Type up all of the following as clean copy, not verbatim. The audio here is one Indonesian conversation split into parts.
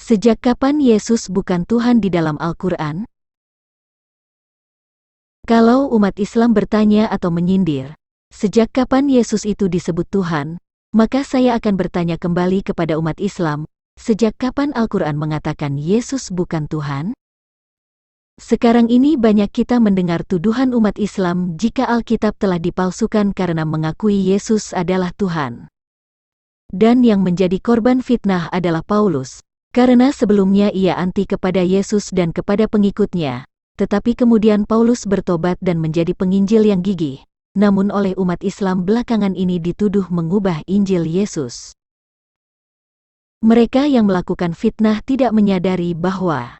Sejak kapan Yesus bukan Tuhan di dalam Al-Quran? Kalau umat Islam bertanya atau menyindir, sejak kapan Yesus itu disebut Tuhan, maka saya akan bertanya kembali kepada umat Islam, sejak kapan Al-Quran mengatakan Yesus bukan Tuhan? Sekarang ini banyak kita mendengar tuduhan umat Islam jika Alkitab telah dipalsukan karena mengakui Yesus adalah Tuhan. Dan yang menjadi korban fitnah adalah Paulus, karena sebelumnya ia anti kepada Yesus dan kepada pengikutnya, tetapi kemudian Paulus bertobat dan menjadi penginjil yang gigih, namun oleh umat Islam belakangan ini dituduh mengubah Injil Yesus. Mereka yang melakukan fitnah tidak menyadari bahwa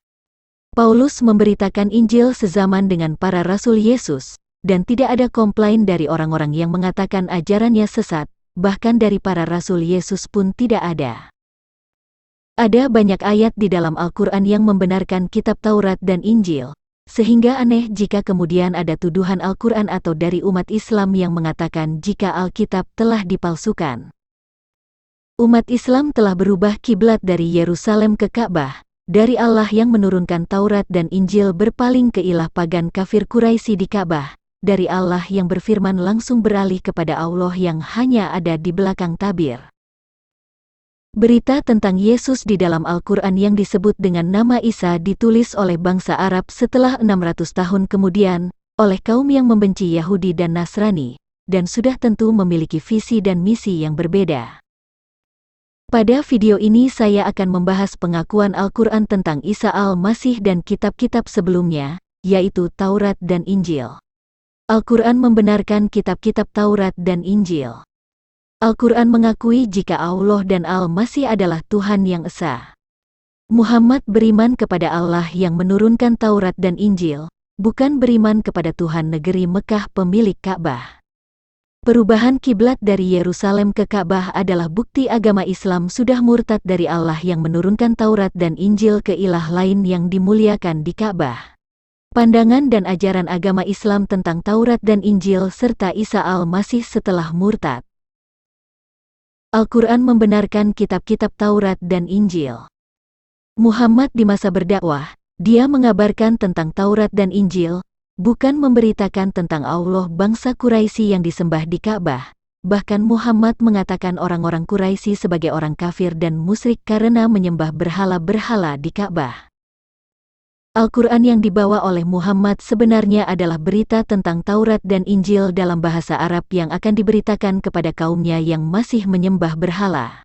Paulus memberitakan Injil sezaman dengan para rasul Yesus, dan tidak ada komplain dari orang-orang yang mengatakan ajarannya sesat, bahkan dari para rasul Yesus pun tidak ada. Ada banyak ayat di dalam Al-Quran yang membenarkan kitab Taurat dan Injil, sehingga aneh jika kemudian ada tuduhan Al-Quran atau dari umat Islam yang mengatakan jika Alkitab telah dipalsukan. Umat Islam telah berubah kiblat dari Yerusalem ke Ka'bah, dari Allah yang menurunkan Taurat dan Injil berpaling ke ilah pagan kafir Quraisy di Ka'bah, dari Allah yang berfirman langsung beralih kepada Allah yang hanya ada di belakang tabir. Berita tentang Yesus di dalam Al-Quran yang disebut dengan nama Isa ditulis oleh bangsa Arab setelah 600 tahun kemudian, oleh kaum yang membenci Yahudi dan Nasrani, dan sudah tentu memiliki visi dan misi yang berbeda. Pada video ini saya akan membahas pengakuan Al-Quran tentang Isa Al-Masih dan kitab-kitab sebelumnya, yaitu Taurat dan Injil. Al-Quran membenarkan kitab-kitab Taurat dan Injil. Al-Quran mengakui jika Allah dan Al-Masih adalah Tuhan yang esa. Muhammad beriman kepada Allah yang menurunkan Taurat dan Injil, bukan beriman kepada Tuhan negeri Mekah pemilik Ka'bah. Perubahan kiblat dari Yerusalem ke Ka'bah adalah bukti agama Islam sudah murtad dari Allah yang menurunkan Taurat dan Injil ke ilah lain yang dimuliakan di Ka'bah. Pandangan dan ajaran agama Islam tentang Taurat dan Injil serta Isa Al-Masih setelah murtad. Al-Quran membenarkan kitab-kitab Taurat dan Injil. Muhammad di masa berdakwah, dia mengabarkan tentang Taurat dan Injil, bukan memberitakan tentang Allah bangsa Quraisy yang disembah di Ka'bah. Bahkan Muhammad mengatakan orang-orang Quraisy sebagai orang kafir dan musyrik karena menyembah berhala-berhala di Ka'bah. Al-Quran yang dibawa oleh Muhammad sebenarnya adalah berita tentang Taurat dan Injil dalam bahasa Arab yang akan diberitakan kepada kaumnya yang masih menyembah berhala.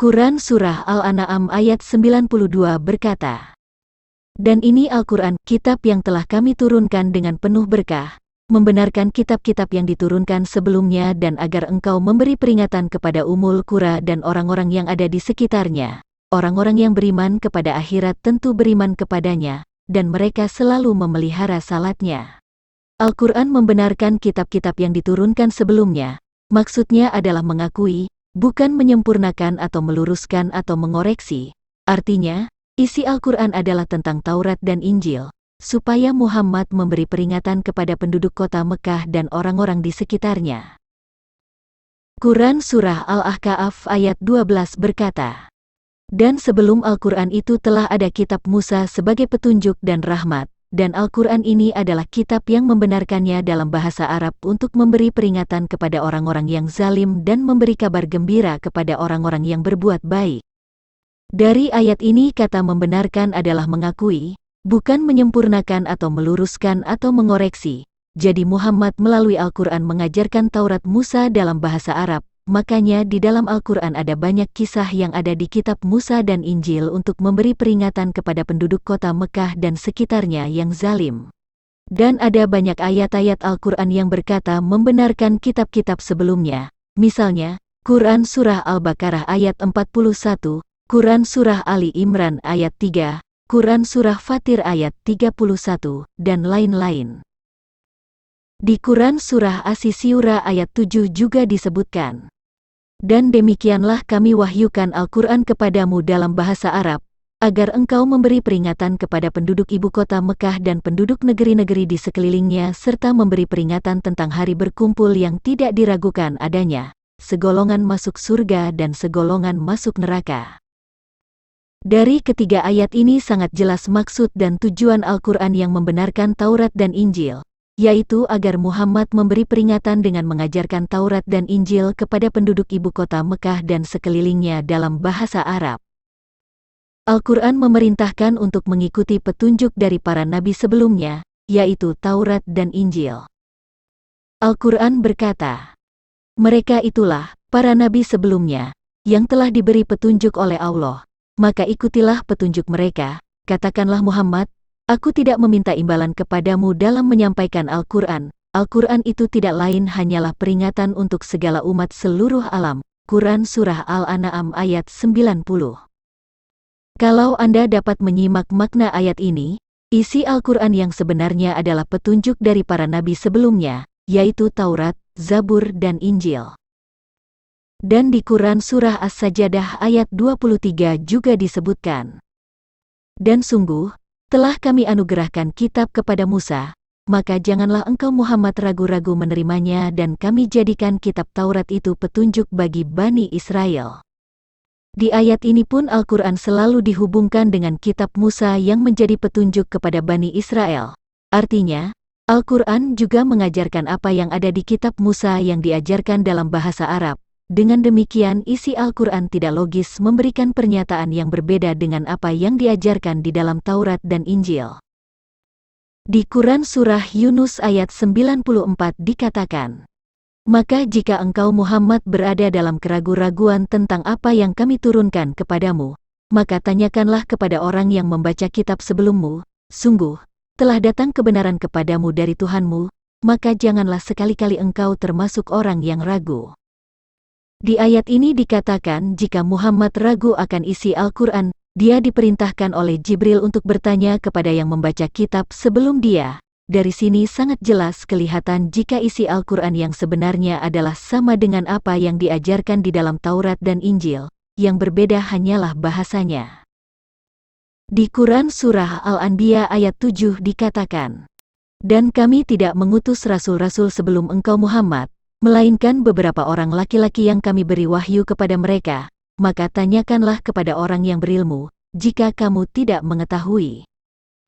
Quran Surah Al-An'am ayat 92 berkata, "Dan ini Al-Quran, kitab yang telah kami turunkan dengan penuh berkah, membenarkan kitab-kitab yang diturunkan sebelumnya dan agar engkau memberi peringatan kepada Ummul Qura dan orang-orang yang ada di sekitarnya. Orang-orang yang beriman kepada akhirat tentu beriman kepadanya, dan mereka selalu memelihara salatnya." Al-Quran membenarkan kitab-kitab yang diturunkan sebelumnya, maksudnya adalah mengakui, bukan menyempurnakan atau meluruskan atau mengoreksi. Artinya, isi Al-Quran adalah tentang Taurat dan Injil, supaya Muhammad memberi peringatan kepada penduduk kota Mekah dan orang-orang di sekitarnya. Quran Surah Al-Ahqaf ayat 12 berkata, "Dan sebelum Al-Quran itu telah ada kitab Musa sebagai petunjuk dan rahmat, dan Al-Quran ini adalah kitab yang membenarkannya dalam bahasa Arab untuk memberi peringatan kepada orang-orang yang zalim dan memberi kabar gembira kepada orang-orang yang berbuat baik." Dari ayat ini kata membenarkan adalah mengakui, bukan menyempurnakan atau meluruskan atau mengoreksi. Jadi Muhammad melalui Al-Quran mengajarkan Taurat Musa dalam bahasa Arab. Makanya di dalam Al-Quran ada banyak kisah yang ada di kitab Musa dan Injil untuk memberi peringatan kepada penduduk kota Mekah dan sekitarnya yang zalim. Dan ada banyak ayat-ayat Al-Quran yang berkata membenarkan kitab-kitab sebelumnya. Misalnya, Quran Surah Al-Baqarah ayat 41, Quran Surah Ali Imran ayat 3, Quran Surah Fatir ayat 31, dan lain-lain. Di Quran Surah As-Syura ayat 7 juga disebutkan, "Dan demikianlah kami wahyukan Al-Quran kepadamu dalam bahasa Arab, agar engkau memberi peringatan kepada penduduk ibu kota Mekah dan penduduk negeri-negeri di sekelilingnya serta memberi peringatan tentang hari berkumpul yang tidak diragukan adanya, segolongan masuk surga dan segolongan masuk neraka." Dari ketiga ayat ini sangat jelas maksud dan tujuan Al-Quran yang membenarkan Taurat dan Injil, yaitu agar Muhammad memberi peringatan dengan mengajarkan Taurat dan Injil kepada penduduk ibu kota Mekah dan sekelilingnya dalam bahasa Arab. Al-Quran memerintahkan untuk mengikuti petunjuk dari para nabi sebelumnya, yaitu Taurat dan Injil. Al-Quran berkata, "Mereka itulah para nabi sebelumnya, yang telah diberi petunjuk oleh Allah. Maka ikutilah petunjuk mereka." Katakanlah Muhammad, "Aku tidak meminta imbalan kepadamu dalam menyampaikan Al-Quran. Al-Quran itu tidak lain hanyalah peringatan untuk segala umat seluruh alam." Quran Surah Al-An'am ayat 90. Kalau Anda dapat menyimak makna ayat ini, isi Al-Quran yang sebenarnya adalah petunjuk dari para nabi sebelumnya, yaitu Taurat, Zabur dan Injil. Dan di Quran Surah As-Sajdah ayat 23 juga disebutkan, "Dan sungguh, telah kami anugerahkan kitab kepada Musa, maka janganlah engkau Muhammad ragu-ragu menerimanya dan kami jadikan kitab Taurat itu petunjuk bagi Bani Israel." Di ayat ini pun Al-Quran selalu dihubungkan dengan kitab Musa yang menjadi petunjuk kepada Bani Israel. Artinya, Al-Quran juga mengajarkan apa yang ada di kitab Musa yang diajarkan dalam bahasa Arab. Dengan demikian isi Al-Quran tidak logis memberikan pernyataan yang berbeda dengan apa yang diajarkan di dalam Taurat dan Injil. Di Quran Surah Yunus ayat 94 dikatakan, "Maka jika engkau Muhammad berada dalam keraguan-raguan tentang apa yang kami turunkan kepadamu, maka tanyakanlah kepada orang yang membaca kitab sebelummu, sungguh, telah datang kebenaran kepadamu dari Tuhanmu, maka janganlah sekali-kali engkau termasuk orang yang ragu." Di ayat ini dikatakan jika Muhammad ragu akan isi Al-Quran, dia diperintahkan oleh Jibril untuk bertanya kepada yang membaca kitab sebelum dia. Dari sini sangat jelas kelihatan jika isi Al-Quran yang sebenarnya adalah sama dengan apa yang diajarkan di dalam Taurat dan Injil, yang berbeda hanyalah bahasanya. Di Quran Surah Al-Anbiya ayat 7 dikatakan, "Dan kami tidak mengutus rasul-rasul sebelum engkau Muhammad, melainkan beberapa orang laki-laki yang kami beri wahyu kepada mereka, maka tanyakanlah kepada orang yang berilmu, jika kamu tidak mengetahui."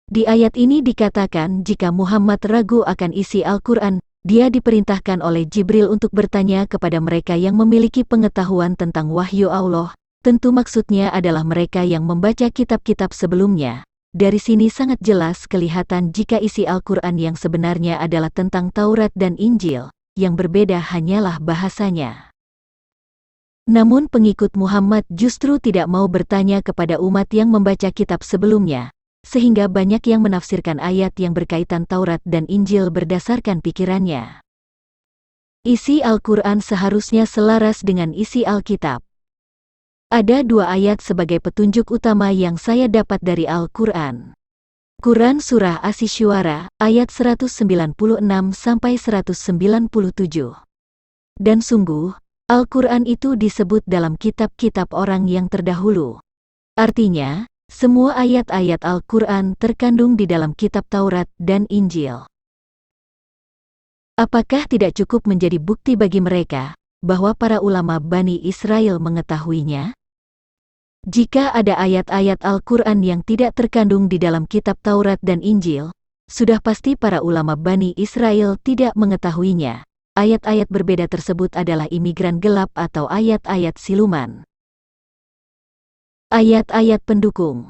Di ayat ini dikatakan jika Muhammad ragu akan isi Al-Quran, dia diperintahkan oleh Jibril untuk bertanya kepada mereka yang memiliki pengetahuan tentang wahyu Allah, tentu maksudnya adalah mereka yang membaca kitab-kitab sebelumnya. Dari sini sangat jelas kelihatan jika isi Al-Quran yang sebenarnya adalah tentang Taurat dan Injil, yang berbeda hanyalah bahasanya. Namun pengikut Muhammad justru tidak mau bertanya kepada umat yang membaca kitab sebelumnya, sehingga banyak yang menafsirkan ayat yang berkaitan Taurat dan Injil berdasarkan pikirannya. Isi Al-Quran seharusnya selaras dengan isi Alkitab. Ada dua ayat sebagai petunjuk utama yang saya dapat dari Al-Quran. Quran Surah Asy-Syu'ara, ayat 196-197. "Dan sungguh, Al-Quran itu disebut dalam kitab-kitab orang yang terdahulu." Artinya, semua ayat-ayat Al-Quran terkandung di dalam kitab Taurat dan Injil. Apakah tidak cukup menjadi bukti bagi mereka bahwa para ulama Bani Israel mengetahuinya? Jika ada ayat-ayat Al-Quran yang tidak terkandung di dalam kitab Taurat dan Injil, sudah pasti para ulama Bani Israel tidak mengetahuinya. Ayat-ayat berbeda tersebut adalah imigran gelap atau ayat-ayat siluman. Ayat-ayat pendukung.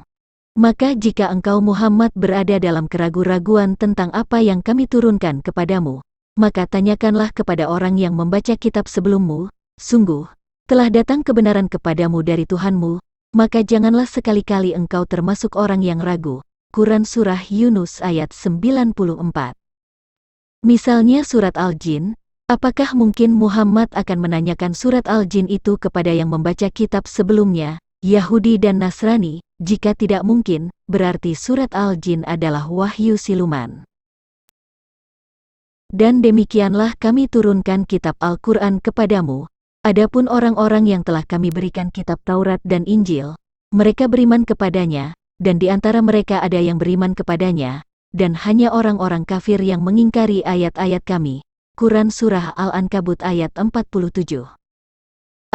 "Maka jika engkau Muhammad berada dalam keraguan-raguan tentang apa yang kami turunkan kepadamu, maka tanyakanlah kepada orang yang membaca kitab sebelummu, sungguh, telah datang kebenaran kepadamu dari Tuhanmu, maka janganlah sekali-kali engkau termasuk orang yang ragu." Quran Surah Yunus ayat 94. Misalnya surat Al-Jin, apakah mungkin Muhammad akan menanyakan surat Al-Jin itu kepada yang membaca kitab sebelumnya, Yahudi dan Nasrani? Jika tidak mungkin, berarti surat Al-Jin adalah wahyu siluman. "Dan demikianlah kami turunkan kitab Al-Quran kepadamu. Adapun orang-orang yang telah kami berikan kitab Taurat dan Injil, mereka beriman kepadanya, dan di antara mereka ada yang beriman kepadanya, dan hanya orang-orang kafir yang mengingkari ayat-ayat kami." Quran Surah Al-Ankabut ayat 47.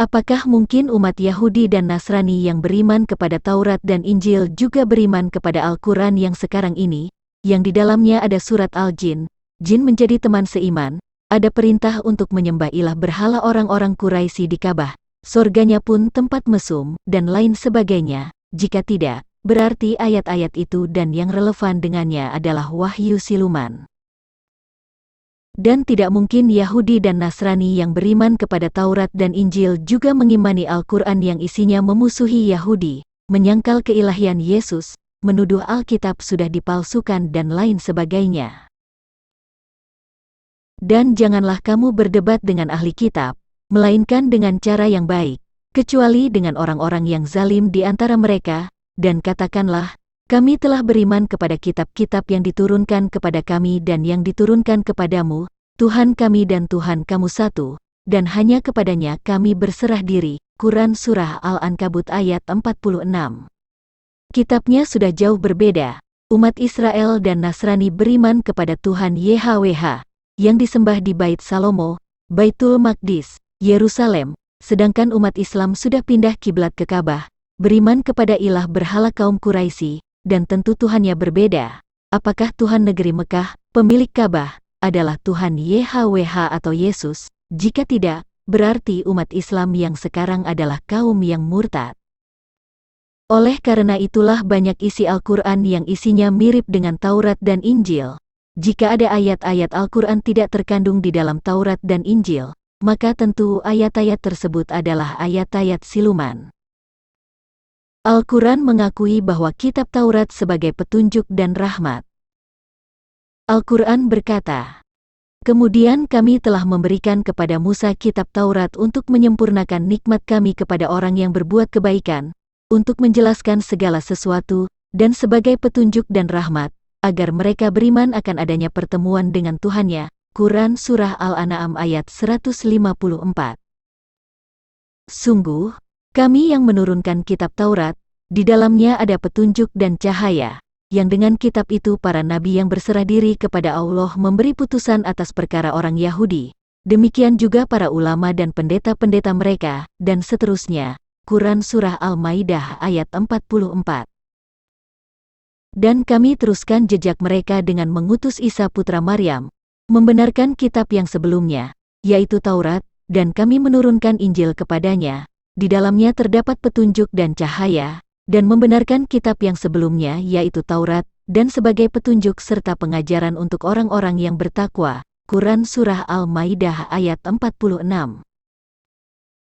Apakah mungkin umat Yahudi dan Nasrani yang beriman kepada Taurat dan Injil juga beriman kepada Al-Quran yang sekarang ini, yang di dalamnya ada surat Al-Jin, jin menjadi teman seiman, ada perintah untuk menyembah ilah berhala orang-orang Quraisy di Ka'bah, surganya pun tempat mesum, dan lain sebagainya? Jika tidak, berarti ayat-ayat itu dan yang relevan dengannya adalah wahyu siluman. Dan tidak mungkin Yahudi dan Nasrani yang beriman kepada Taurat dan Injil juga mengimani Al-Quran yang isinya memusuhi Yahudi, menyangkal keilahian Yesus, menuduh Alkitab sudah dipalsukan dan lain sebagainya. Dan janganlah kamu berdebat dengan ahli kitab, melainkan dengan cara yang baik, kecuali dengan orang-orang yang zalim di antara mereka, dan katakanlah, kami telah beriman kepada kitab-kitab yang diturunkan kepada kami dan yang diturunkan kepadamu, Tuhan kami dan Tuhan kamu satu, dan hanya kepadanya kami berserah diri. Quran Surah Al-Ankabut ayat 46. Kitabnya sudah jauh berbeda. Umat Israel dan Nasrani beriman kepada Tuhan YHWH, yang disembah di Bait Salomo, Baitul Maqdis, Yerusalem, sedangkan umat Islam sudah pindah kiblat ke Ka'bah, beriman kepada ilah berhala kaum Quraisy, dan tentu Tuhannya berbeda. Apakah Tuhan negeri Mekah, pemilik Ka'bah, adalah Tuhan YHWH atau Yesus? Jika tidak, berarti umat Islam yang sekarang adalah kaum yang murtad. Oleh karena itulah banyak isi Al-Quran yang isinya mirip dengan Taurat dan Injil. Jika ada ayat-ayat Al-Quran tidak terkandung di dalam Taurat dan Injil, maka tentu ayat-ayat tersebut adalah ayat-ayat siluman. Al-Quran mengakui bahwa kitab Taurat sebagai petunjuk dan rahmat. Al-Quran berkata, "Kemudian kami telah memberikan kepada Musa kitab Taurat untuk menyempurnakan nikmat kami kepada orang yang berbuat kebaikan, untuk menjelaskan segala sesuatu, dan sebagai petunjuk dan rahmat, agar mereka beriman akan adanya pertemuan dengan Tuhannya." Quran Surah Al-An'am ayat 154. Sungguh, kami yang menurunkan kitab Taurat, di dalamnya ada petunjuk dan cahaya, yang dengan kitab itu para nabi yang berserah diri kepada Allah memberi putusan atas perkara orang Yahudi, demikian juga para ulama dan pendeta-pendeta mereka, dan seterusnya. Quran Surah Al-Maidah ayat 44. Dan kami teruskan jejak mereka dengan mengutus Isa putra Maryam, membenarkan kitab yang sebelumnya, yaitu Taurat, dan kami menurunkan Injil kepadanya. Di dalamnya terdapat petunjuk dan cahaya, dan membenarkan kitab yang sebelumnya yaitu Taurat, dan sebagai petunjuk serta pengajaran untuk orang-orang yang bertakwa. Quran Surah Al-Maidah ayat 46.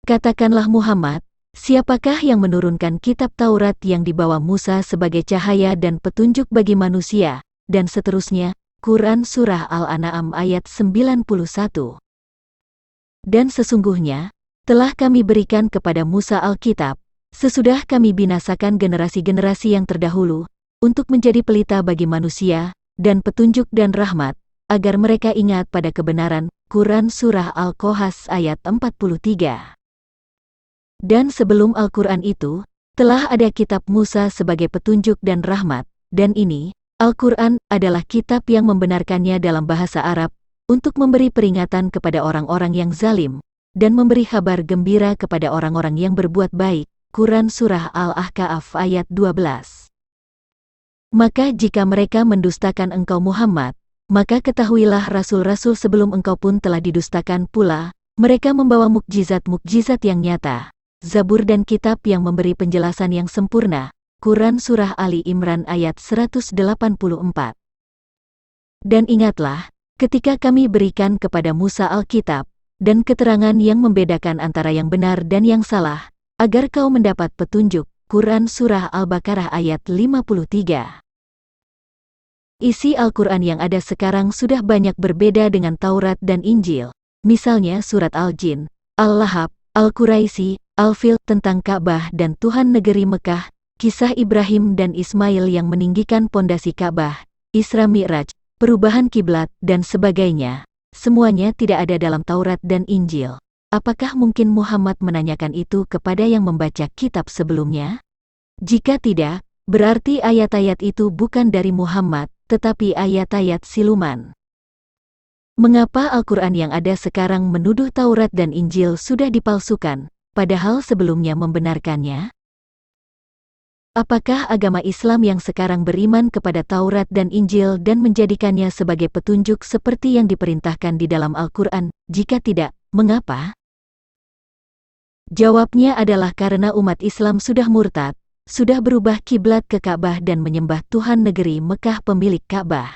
Katakanlah Muhammad, siapakah yang menurunkan kitab Taurat yang dibawa Musa sebagai cahaya dan petunjuk bagi manusia, dan seterusnya. Quran Surah Al-An'am ayat 91. Dan sesungguhnya, telah kami berikan kepada Musa Alkitab, sesudah kami binasakan generasi-generasi yang terdahulu, untuk menjadi pelita bagi manusia, dan petunjuk dan rahmat, agar mereka ingat pada kebenaran. Quran Surah Al-Qasas ayat 43. Dan sebelum Al-Quran itu, telah ada kitab Musa sebagai petunjuk dan rahmat, dan ini, Al-Quran, adalah kitab yang membenarkannya dalam bahasa Arab, untuk memberi peringatan kepada orang-orang yang zalim, dan memberi kabar gembira kepada orang-orang yang berbuat baik. Quran Surah Al-Ahqaf ayat 12. Maka jika mereka mendustakan engkau Muhammad, maka ketahuilah rasul-rasul sebelum engkau pun telah didustakan pula. Mereka membawa mukjizat-mukjizat yang nyata, Zabur dan kitab yang memberi penjelasan yang sempurna. Quran Surah Ali Imran ayat 184. Dan ingatlah, ketika kami berikan kepada Musa Alkitab, dan keterangan yang membedakan antara yang benar dan yang salah, agar kau mendapat petunjuk. Quran Surah Al-Baqarah ayat 53. Isi Al-Quran yang ada sekarang sudah banyak berbeda dengan Taurat dan Injil. Misalnya surat Al-Jin, Al-Lahab, Al-Quraisy, Al-Fil tentang Ka'bah dan Tuhan negeri Mekah, kisah Ibrahim dan Ismail yang meninggikan pondasi Ka'bah, Isra Mi'raj, perubahan kiblat, dan sebagainya. Semuanya tidak ada dalam Taurat dan Injil. Apakah mungkin Muhammad menanyakan itu kepada yang membaca kitab sebelumnya? Jika tidak, berarti ayat-ayat itu bukan dari Muhammad, tetapi ayat-ayat siluman. Mengapa Al-Quran yang ada sekarang menuduh Taurat dan Injil sudah dipalsukan, padahal sebelumnya membenarkannya? Apakah agama Islam yang sekarang beriman kepada Taurat dan Injil dan menjadikannya sebagai petunjuk seperti yang diperintahkan di dalam Al-Quran? Jika tidak, mengapa? Jawabnya adalah karena umat Islam sudah murtad, sudah berubah kiblat ke Ka'bah dan menyembah Tuhan negeri Mekah pemilik Ka'bah.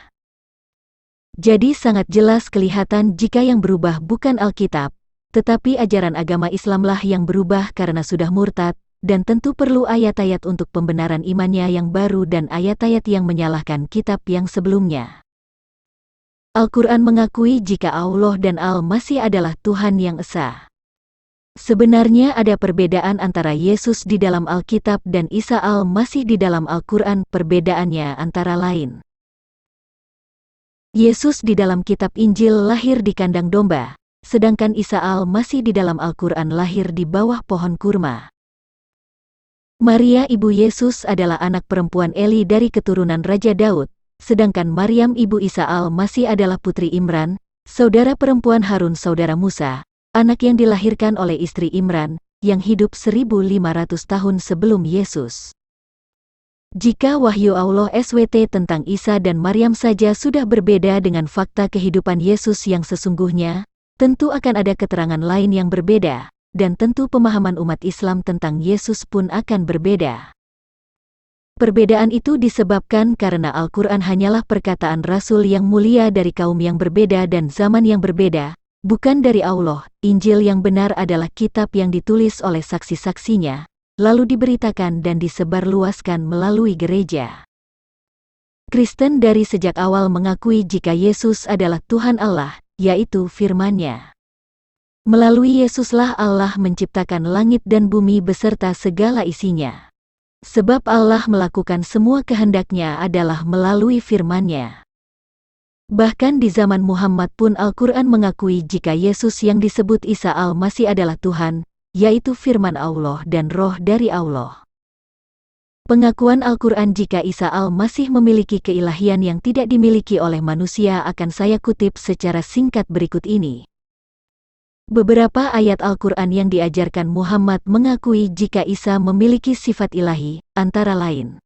Jadi sangat jelas kelihatan jika yang berubah bukan Alkitab, tetapi ajaran agama Islamlah yang berubah karena sudah murtad, dan tentu perlu ayat-ayat untuk pembenaran imannya yang baru dan ayat-ayat yang menyalahkan kitab yang sebelumnya. Al-Quran mengakui jika Allah dan Al-Masih adalah Tuhan yang esa. Sebenarnya ada perbedaan antara Yesus di dalam Alkitab dan Isa Al-Masih di dalam Al-Quran. Perbedaannya antara lain. Yesus di dalam kitab Injil lahir di kandang domba, sedangkan Isa Al-Masih di dalam Al-Quran lahir di bawah pohon kurma. Maria ibu Yesus adalah anak perempuan Eli dari keturunan Raja Daud, sedangkan Maryam ibu Isa Al-Masih adalah putri Imran, saudara perempuan Harun saudara Musa, anak yang dilahirkan oleh istri Imran, yang hidup 1500 tahun sebelum Yesus. Jika wahyu Allah SWT tentang Isa dan Maryam saja sudah berbeda dengan fakta kehidupan Yesus yang sesungguhnya, tentu akan ada keterangan lain yang berbeda. Dan tentu pemahaman umat Islam tentang Yesus pun akan berbeda. Perbedaan itu disebabkan karena Al-Quran hanyalah perkataan Rasul yang mulia dari kaum yang berbeda dan zaman yang berbeda, bukan dari Allah. Injil yang benar adalah kitab yang ditulis oleh saksi-saksinya, lalu diberitakan dan disebarluaskan melalui gereja. Kristen dari sejak awal mengakui jika Yesus adalah Tuhan Allah, yaitu firman-Nya. Melalui Yesuslah Allah menciptakan langit dan bumi beserta segala isinya. Sebab Allah melakukan semua kehendak-Nya adalah melalui firman-Nya. Bahkan di zaman Muhammad pun Al-Quran mengakui jika Yesus yang disebut Isa Al-Masih adalah Tuhan, yaitu firman Allah dan roh dari Allah. Pengakuan Al-Quran jika Isa Al-Masih memiliki keilahian yang tidak dimiliki oleh manusia akan saya kutip secara singkat berikut ini. Beberapa ayat Al-Quran yang diajarkan Muhammad mengakui jika Isa memiliki sifat ilahi, antara lain.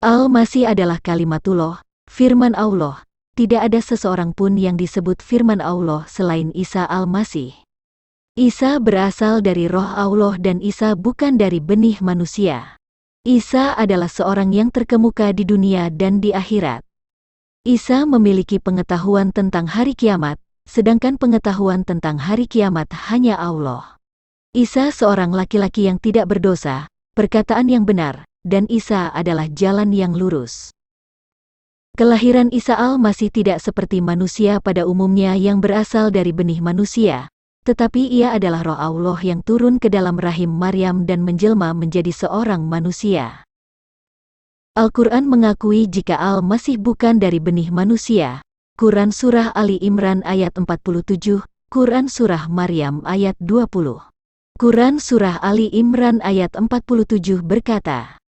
Al-Masih adalah kalimatullah, firman Allah. Tidak ada seseorang pun yang disebut firman Allah selain Isa Al-Masih. Isa berasal dari roh Allah dan Isa bukan dari benih manusia. Isa adalah seorang yang terkemuka di dunia dan di akhirat. Isa memiliki pengetahuan tentang hari kiamat, sedangkan pengetahuan tentang hari kiamat hanya Allah. Isa seorang laki-laki yang tidak berdosa, perkataan yang benar, dan Isa adalah jalan yang lurus. Kelahiran Isa Al-Masih tidak seperti manusia pada umumnya yang berasal dari benih manusia, tetapi ia adalah roh Allah yang turun ke dalam rahim Maryam dan menjelma menjadi seorang manusia. Al-Quran mengakui jika Al-Masih bukan dari benih manusia. Quran Surah Ali Imran ayat 47, Quran Surah Maryam ayat 20. Quran Surah Ali Imran ayat 47 berkata,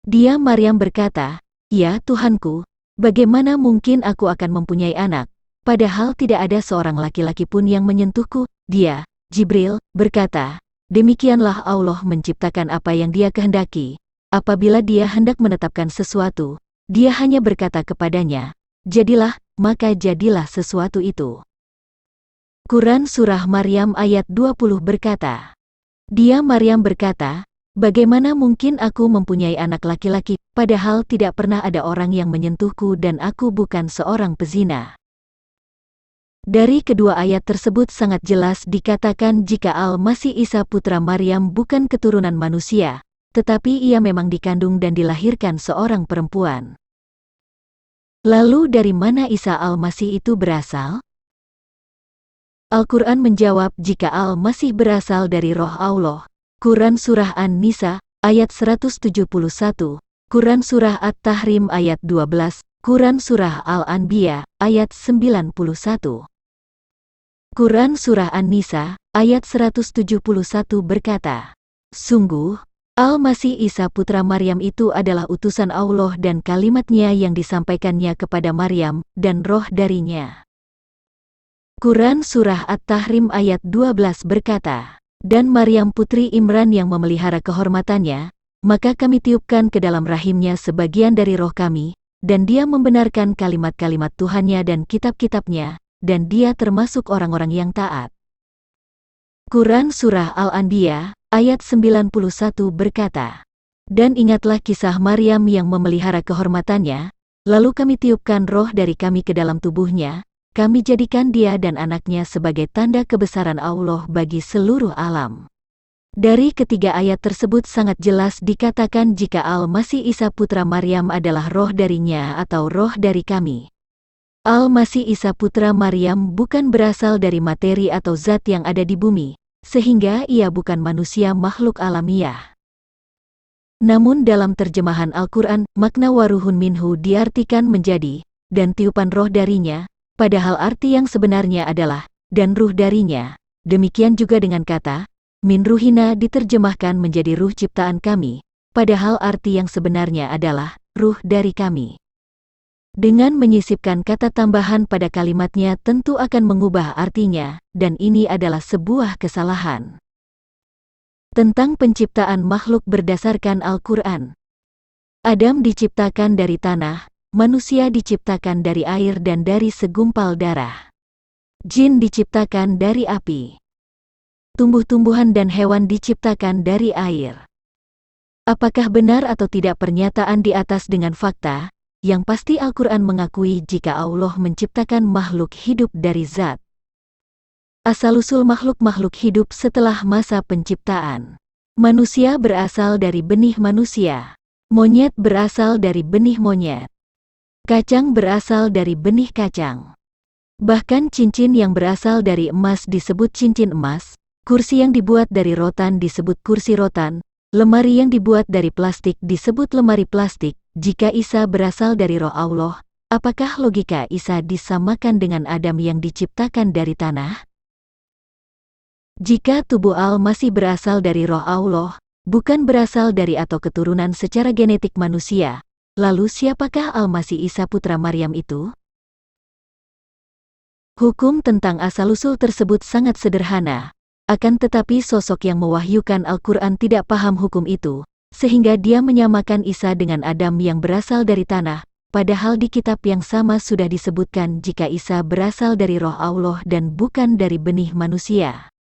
Dia Maryam berkata, Ya Tuhanku, bagaimana mungkin aku akan mempunyai anak, padahal tidak ada seorang laki-laki pun yang menyentuhku? Dia, Jibril, berkata, Demikianlah Allah menciptakan apa yang Dia kehendaki. Apabila Dia hendak menetapkan sesuatu, Dia hanya berkata kepadanya, Jadilah, maka jadilah sesuatu itu. Quran Surah Maryam ayat 20 berkata, Dia Maryam berkata, Bagaimana mungkin aku mempunyai anak laki-laki, padahal tidak pernah ada orang yang menyentuhku dan aku bukan seorang pezina. Dari kedua ayat tersebut sangat jelas dikatakan jika Al-Masih Isa putra Maryam bukan keturunan manusia, tetapi ia memang dikandung dan dilahirkan seorang perempuan. Lalu dari mana Isa Al-Masih itu berasal? Al-Quran menjawab jika Al-Masih berasal dari roh Allah. Quran Surah An-Nisa, ayat 171, Quran Surah At-Tahrim ayat 12, Quran Surah Al-Anbiya, ayat 91. Quran Surah An-Nisa, ayat 171 berkata, Sungguh, Al-Masih Isa putra Maryam itu adalah utusan Allah dan kalimat-Nya yang disampaikannya kepada Maryam, dan roh darinya. Quran Surah At-Tahrim ayat 12 berkata, dan Maryam putri Imran yang memelihara kehormatannya, maka kami tiupkan ke dalam rahimnya sebagian dari roh kami, dan dia membenarkan kalimat-kalimat Tuhannya dan kitab-kitabnya, dan dia termasuk orang-orang yang taat. Quran Surah Al-Anbiya, ayat 91 berkata, "Dan ingatlah kisah Maryam yang memelihara kehormatannya, lalu kami tiupkan roh dari kami ke dalam tubuhnya, kami jadikan dia dan anaknya sebagai tanda kebesaran Allah bagi seluruh alam." Dari ketiga ayat tersebut sangat jelas dikatakan jika Al-Masih Isa putra Maryam adalah roh darinya atau roh dari kami. Al-Masih Isa putra Maryam bukan berasal dari materi atau zat yang ada di bumi, sehingga ia bukan manusia makhluk alamiah. Namun dalam terjemahan Al-Quran, makna waruhun minhu diartikan menjadi, dan tiupan roh darinya, padahal arti yang sebenarnya adalah, dan ruh darinya. Demikian juga dengan kata, min ruhina diterjemahkan menjadi ruh ciptaan kami, padahal arti yang sebenarnya adalah, ruh dari kami. Dengan menyisipkan kata tambahan pada kalimatnya tentu akan mengubah artinya, dan ini adalah sebuah kesalahan. Tentang penciptaan makhluk berdasarkan Al-Quran. Adam diciptakan dari tanah, manusia diciptakan dari air dan dari segumpal darah. Jin diciptakan dari api. Tumbuh-tumbuhan dan hewan diciptakan dari air. Apakah benar atau tidak pernyataan di atas dengan fakta? Yang pasti Al-Quran mengakui jika Allah menciptakan makhluk hidup dari zat. Asal-usul makhluk-makhluk hidup setelah masa penciptaan. Manusia berasal dari benih manusia. Monyet berasal dari benih monyet. Kacang berasal dari benih kacang. Bahkan cincin yang berasal dari emas disebut cincin emas. Kursi yang dibuat dari rotan disebut kursi rotan, lemari yang dibuat dari plastik disebut lemari plastik. Jika Isa berasal dari roh Allah, apakah logika Isa disamakan dengan Adam yang diciptakan dari tanah? Jika tubuh Al-Masih berasal dari roh Allah, bukan berasal dari atau keturunan secara genetik manusia, lalu siapakah Al-Masih Isa putra Maryam itu? Hukum tentang asal-usul tersebut sangat sederhana. Akan tetapi sosok yang mewahyukan Al-Quran tidak paham hukum itu, sehingga dia menyamakan Isa dengan Adam yang berasal dari tanah, padahal di kitab yang sama sudah disebutkan jika Isa berasal dari roh Allah dan bukan dari benih manusia.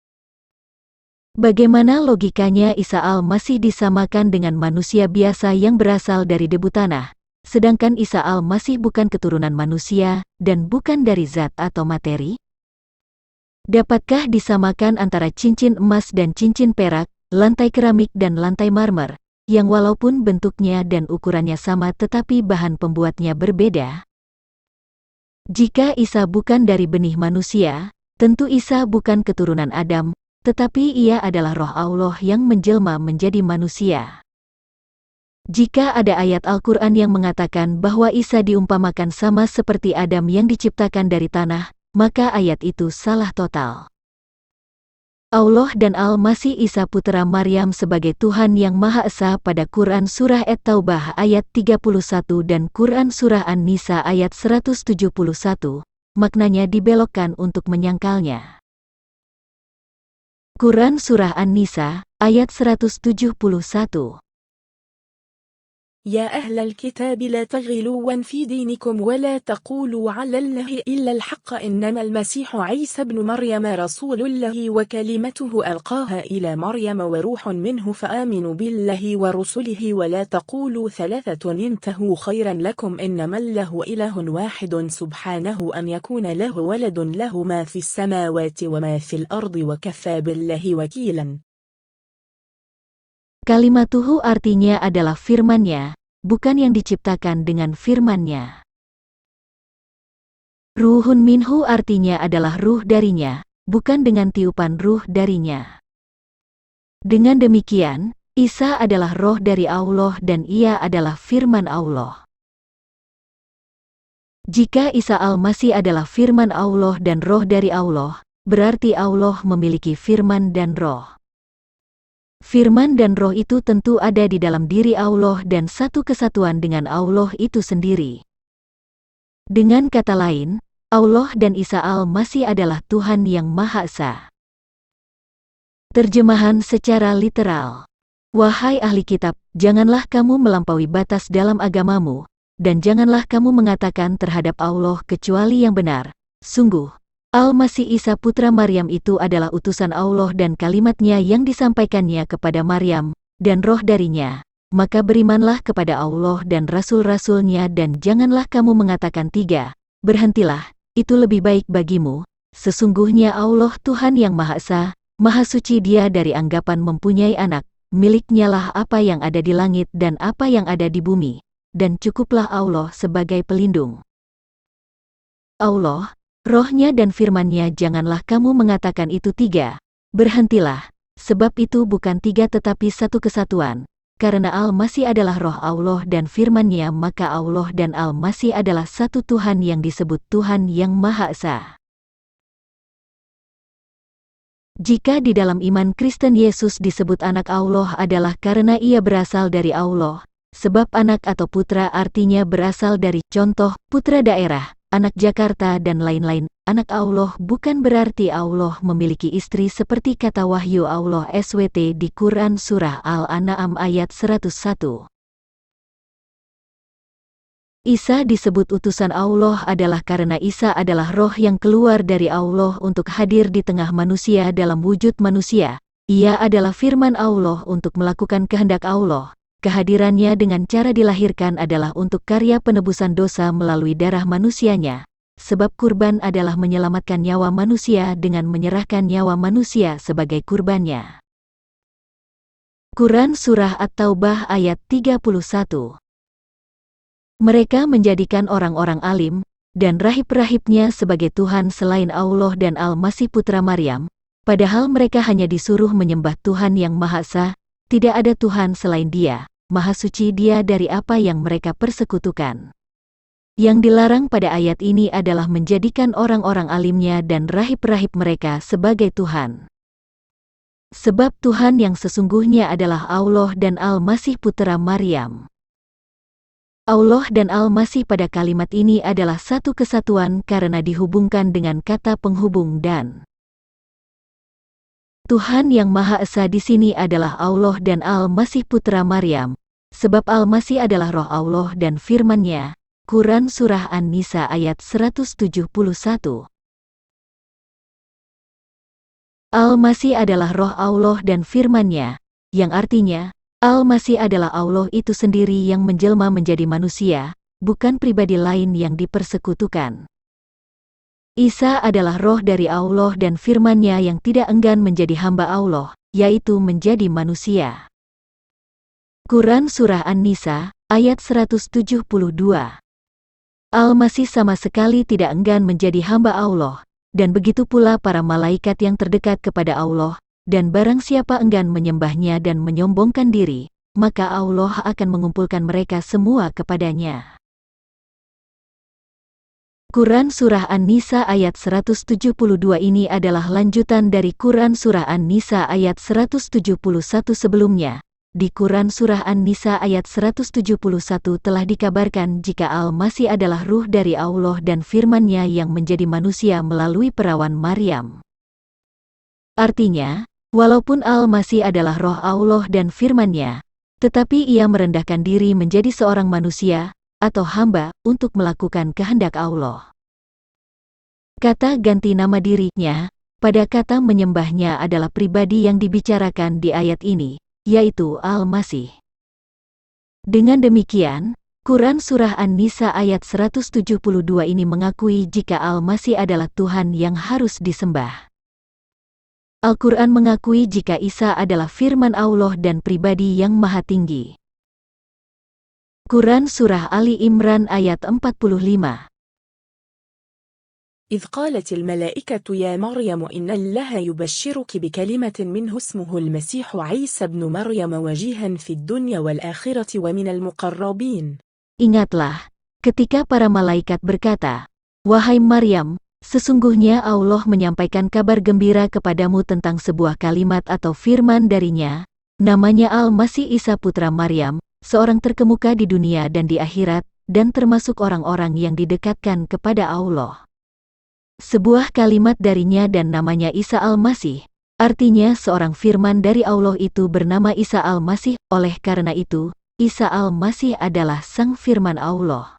Bagaimana logikanya Isa Al-Masih disamakan dengan manusia biasa yang berasal dari debu tanah, sedangkan Isa Al-Masih bukan keturunan manusia dan bukan dari zat atau materi? Dapatkah disamakan antara cincin emas dan cincin perak, lantai keramik dan lantai marmer, yang walaupun bentuknya dan ukurannya sama tetapi bahan pembuatnya berbeda? Jika Isa bukan dari benih manusia, tentu Isa bukan keturunan Adam, tetapi ia adalah roh Allah yang menjelma menjadi manusia. Jika ada ayat Al-Quran yang mengatakan bahwa Isa diumpamakan sama seperti Adam yang diciptakan dari tanah, maka ayat itu salah total. Allah dan Al-Masih Isa putra Maryam sebagai Tuhan yang Maha Esa pada Quran Surah At-Taubah ayat 31 dan Quran Surah An-Nisa ayat 171, maknanya dibelokkan untuk menyangkalnya. Quran Surah An-Nisa ayat 171. يا أهل الكتاب لا تغلوا في دينكم ولا تقولوا على الله إلا الحق إنما المسيح عيسى ابن مريم رسول الله وكلمته ألقاها إلى مريم وروح منه فآمنوا بالله ورسله ولا تقولوا ثلاثة انتهوا خيرا لكم إنما الله إله واحد سبحانه أن يكون له ولد له ما في السماوات وما في الأرض وكفى بالله وكيلا. Kalimatuhu artinya adalah firman-Nya, bukan yang diciptakan dengan firman-Nya. Ruhun minhu artinya adalah ruh darinya, bukan dengan tiupan ruh darinya. Dengan demikian, Isa adalah roh dari Allah dan ia adalah firman Allah. Jika Isa Al-Masih adalah firman Allah dan roh dari Allah, berarti Allah memiliki firman dan roh. Firman dan roh itu tentu ada di dalam diri Allah dan satu kesatuan dengan Allah itu sendiri. Dengan kata lain, Allah dan Isa Al-Masih adalah Tuhan yang Maha Esa. Terjemahan secara literal. Wahai ahli kitab, janganlah kamu melampaui batas dalam agamamu, dan janganlah kamu mengatakan terhadap Allah kecuali yang benar. Sungguh, Al-Masih Isa putra Maryam itu adalah utusan Allah dan kalimat-Nya yang disampaikannya kepada Maryam, dan roh darinya. Maka berimanlah kepada Allah dan Rasul-Rasul-Nya dan janganlah kamu mengatakan tiga, berhentilah, itu lebih baik bagimu. Sesungguhnya Allah Tuhan yang Maha Esa, Maha Suci Dia dari anggapan mempunyai anak, miliknya lah apa yang ada di langit dan apa yang ada di bumi, dan cukuplah Allah sebagai pelindung. Allah, roh-Nya dan firman-Nya janganlah kamu mengatakan itu tiga, berhentilah, sebab itu bukan tiga tetapi satu kesatuan, karena Al-Masih adalah roh Allah dan firman-Nya maka Allah dan Al-Masih adalah satu Tuhan yang disebut Tuhan yang Maha Esa. Jika di dalam iman Kristen Yesus disebut anak Allah adalah karena ia berasal dari Allah, sebab anak atau putra artinya berasal dari, contoh, putra daerah, anak Jakarta dan lain-lain. Anak Allah bukan berarti Allah memiliki istri seperti kata Wahyu Allah SWT di Quran Surah Al-An'am ayat 101. Isa disebut utusan Allah adalah karena Isa adalah roh yang keluar dari Allah untuk hadir di tengah manusia dalam wujud manusia. Ia adalah firman Allah untuk melakukan kehendak Allah. Kehadirannya dengan cara dilahirkan adalah untuk karya penebusan dosa melalui darah manusianya. Sebab kurban adalah menyelamatkan nyawa manusia dengan menyerahkan nyawa manusia sebagai kurbannya. Quran Surah At-Taubah ayat 31. Mereka menjadikan orang-orang alim dan rahib-rahibnya sebagai Tuhan selain Allah dan Al-Masih putra Maryam, padahal mereka hanya disuruh menyembah Tuhan yang Maha Esa. Tidak ada Tuhan selain Dia, Maha Suci Dia dari apa yang mereka persekutukan. Yang dilarang pada ayat ini adalah menjadikan orang-orang alimnya dan rahib-rahib mereka sebagai Tuhan. Sebab Tuhan yang sesungguhnya adalah Allah dan Al-Masih putra Maryam. Allah dan Al-Masih pada kalimat ini adalah satu kesatuan karena dihubungkan dengan kata penghubung dan. Tuhan yang Maha Esa di sini adalah Allah dan Al-Masih putra Maryam, sebab Al-Masih adalah roh Allah dan firman-Nya. Quran Surah An-Nisa ayat 171. Al-Masih adalah roh Allah dan firman-Nya, yang artinya, Al-Masih adalah Allah itu sendiri yang menjelma menjadi manusia, bukan pribadi lain yang dipersekutukan. Isa adalah roh dari Allah dan firman-Nya yang tidak enggan menjadi hamba Allah, yaitu menjadi manusia. Quran Surah An-Nisa, ayat 172. Al-Masih sama sekali tidak enggan menjadi hamba Allah, dan begitu pula para malaikat yang terdekat kepada Allah, dan barang siapa enggan menyembahnya dan menyombongkan diri, maka Allah akan mengumpulkan mereka semua kepadanya. Quran Surah An-Nisa ayat 172 ini adalah lanjutan dari Quran Surah An-Nisa ayat 171 sebelumnya. Di Quran Surah An-Nisa ayat 171 telah dikabarkan jika Al-Masih adalah ruh dari Allah dan firman-Nya yang menjadi manusia melalui perawan Maryam. Artinya, walaupun Al-Masih adalah roh Allah dan firman-Nya, tetapi ia merendahkan diri menjadi seorang manusia, atau hamba, untuk melakukan kehendak Allah. Kata ganti nama dirinya, pada kata menyembahnya adalah pribadi yang dibicarakan di ayat ini, yaitu Al-Masih. Dengan demikian, Quran Surah An-Nisa ayat 172 ini mengakui jika Al-Masih adalah Tuhan yang harus disembah. Al-Quran mengakui jika Isa adalah firman Allah dan pribadi yang maha tinggi. Quran Surah Ali Imran ayat 45. إذ قالت الملائكة يا مريم إن الله يبشرك بكلمة منه اسمه المسيح عيسى ابن مريم وجيها في الدنيا والآخرة ومن المقربين. Ingatlah, ketika para malaikat berkata, "Wahai Maryam, sesungguhnya Allah menyampaikan kabar gembira kepadamu tentang sebuah kalimat atau firman darinya, namanya Al-Masih Isa putra Maryam, seorang terkemuka di dunia dan di akhirat, dan termasuk orang-orang yang didekatkan kepada Allah." Sebuah kalimat darinya dan namanya Isa Al-Masih, Artinya seorang firman dari Allah itu bernama Isa Al-Masih, oleh karena itu, Isa Al-Masih adalah sang firman Allah.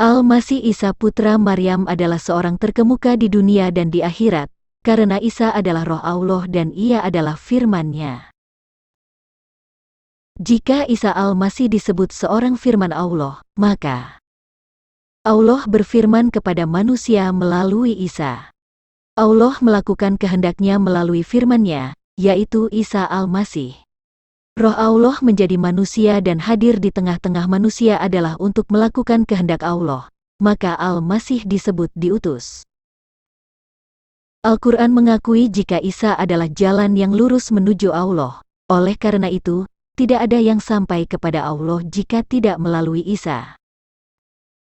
Al-Masih Isa putra Maryam adalah seorang terkemuka di dunia dan di akhirat, karena Isa adalah roh Allah dan ia adalah firman-Nya. Jika Isa Al-Masih disebut seorang firman Allah, maka Allah berfirman kepada manusia melalui Isa. Allah melakukan kehendak-Nya melalui firman-Nya, yaitu Isa Al-Masih. Roh Allah menjadi manusia dan hadir di tengah-tengah manusia adalah untuk melakukan kehendak Allah, maka Al-Masih disebut diutus. Al-Quran mengakui jika Isa adalah jalan yang lurus menuju Allah, oleh karena itu, tidak ada yang sampai kepada Allah jika tidak melalui Isa.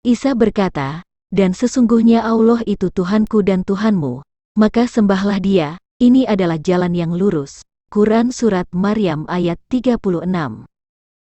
Isa berkata, "Dan sesungguhnya Allah itu Tuhanku dan Tuhanmu, maka sembahlah Dia, ini adalah jalan yang lurus." Quran Surat Maryam ayat 36.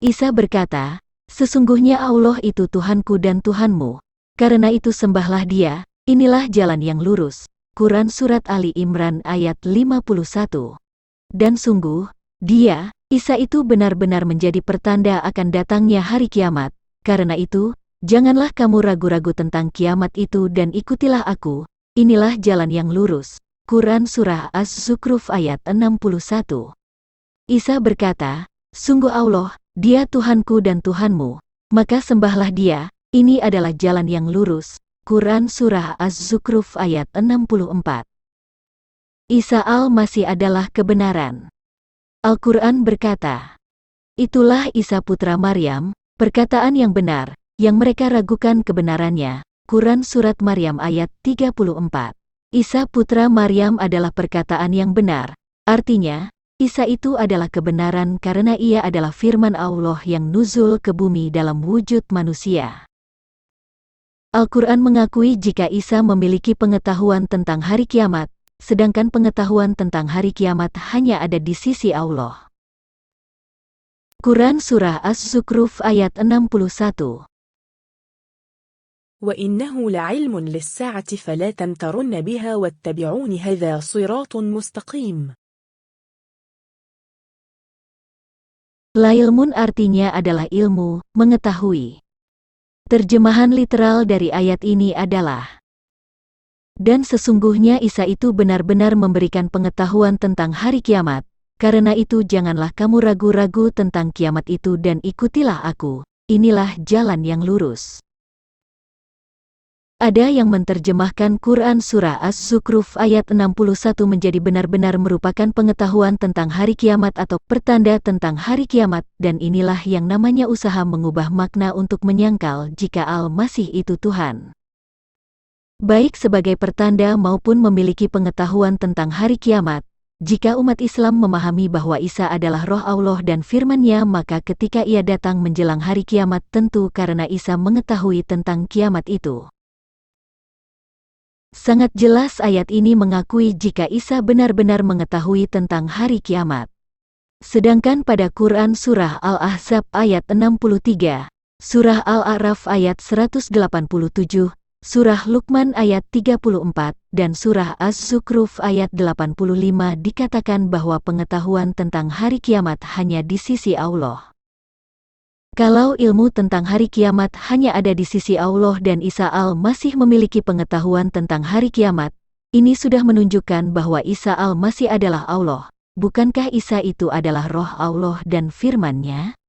Isa berkata, "Sesungguhnya Allah itu Tuhanku dan Tuhanmu, karena itu sembahlah Dia, inilah jalan yang lurus." Quran Surat Ali Imran ayat 51. Dan sungguh, Dia, Isa itu benar-benar menjadi pertanda akan datangnya hari kiamat, karena itu, janganlah kamu ragu-ragu tentang kiamat itu dan ikutilah aku, inilah jalan yang lurus. Quran Surah Az-Zukhruf ayat 61. Isa berkata, "Sungguh Allah, Dia Tuhanku dan Tuhanmu, maka sembahlah Dia, ini adalah jalan yang lurus." Quran Surah Az-Zukhruf ayat 64. Isa Al-Masih adalah kebenaran. Al-Quran berkata, "Itulah Isa putra Maryam, perkataan yang benar, yang mereka ragukan kebenarannya." Quran Surat Maryam ayat 34. Isa putra Maryam adalah perkataan yang benar, artinya, Isa itu adalah kebenaran karena ia adalah firman Allah yang nuzul ke bumi dalam wujud manusia. Al-Quran mengakui jika Isa memiliki pengetahuan tentang hari kiamat, sedangkan pengetahuan tentang hari kiamat hanya ada di sisi Allah. Quran Surah Az-Zukhruf ayat 61. وإنه لعلم للساعة فلا تمترن بها واتبعون هذا صراط مستقيم. Ilmun artinya adalah ilmu, mengetahui. Terjemahan literal dari ayat ini adalah, "Dan sesungguhnya Isa itu benar-benar memberikan pengetahuan tentang hari kiamat, karena itu janganlah kamu ragu-ragu tentang kiamat itu dan ikutilah aku, inilah jalan yang lurus." Ada yang menerjemahkan Quran Surah Az-Zukhruf ayat 61 menjadi benar-benar merupakan pengetahuan tentang hari kiamat atau pertanda tentang hari kiamat, dan inilah yang namanya usaha mengubah makna untuk menyangkal jika Al-Masih itu Tuhan. Baik sebagai pertanda maupun memiliki pengetahuan tentang hari kiamat, jika umat Islam memahami bahwa Isa adalah roh Allah dan firman-Nya, maka ketika ia datang menjelang hari kiamat tentu karena Isa mengetahui tentang kiamat itu. Sangat jelas ayat ini mengakui jika Isa benar-benar mengetahui tentang hari kiamat. Sedangkan pada Quran Surah Al-Ahzab ayat 63, Surah Al-A'raf ayat 187, Surah Luqman ayat 34, dan Surah Az-Zukhruf ayat 85 dikatakan bahwa pengetahuan tentang hari kiamat hanya di sisi Allah. Kalau ilmu tentang hari kiamat hanya ada di sisi Allah dan Isa Al-Masih memiliki pengetahuan tentang hari kiamat, ini sudah menunjukkan bahwa Isa Al-Masih adalah Allah. Bukankah Isa itu adalah roh Allah dan firman-Nya?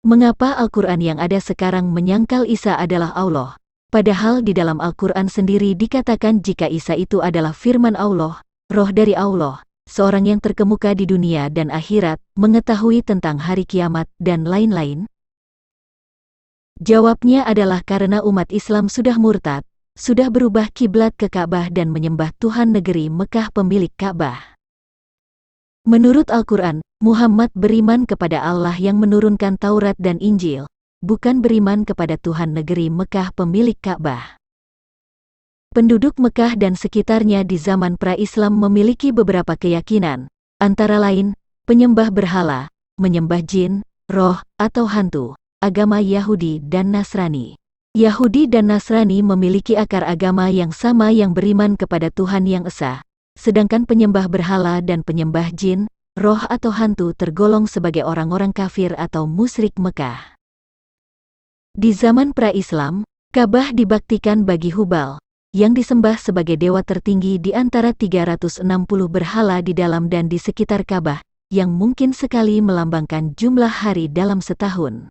Mengapa Al-Quran yang ada sekarang menyangkal Isa adalah Allah? Padahal di dalam Al-Quran sendiri dikatakan jika Isa itu adalah firman Allah, roh dari Allah, seorang yang terkemuka di dunia dan akhirat, mengetahui tentang hari kiamat, dan lain-lain? Jawabnya adalah karena umat Islam sudah murtad, sudah berubah kiblat ke Ka'bah dan menyembah Tuhan negeri Mekah pemilik Ka'bah. Menurut Al-Quran, Muhammad beriman kepada Allah yang menurunkan Taurat dan Injil, bukan beriman kepada Tuhan negeri Mekah pemilik Ka'bah. Penduduk Mekah dan sekitarnya di zaman pra-Islam memiliki beberapa keyakinan, antara lain, penyembah berhala, menyembah jin, roh, atau hantu, agama Yahudi dan Nasrani. Yahudi dan Nasrani memiliki akar agama yang sama yang beriman kepada Tuhan yang esa, sedangkan penyembah berhala dan penyembah jin, roh atau hantu tergolong sebagai orang-orang kafir atau musyrik Mekah. Di zaman pra-Islam, Ka'bah dibaktikan bagi Hubal, yang disembah sebagai dewa tertinggi di antara 360 berhala di dalam dan di sekitar Ka'bah, yang mungkin sekali melambangkan jumlah hari dalam setahun.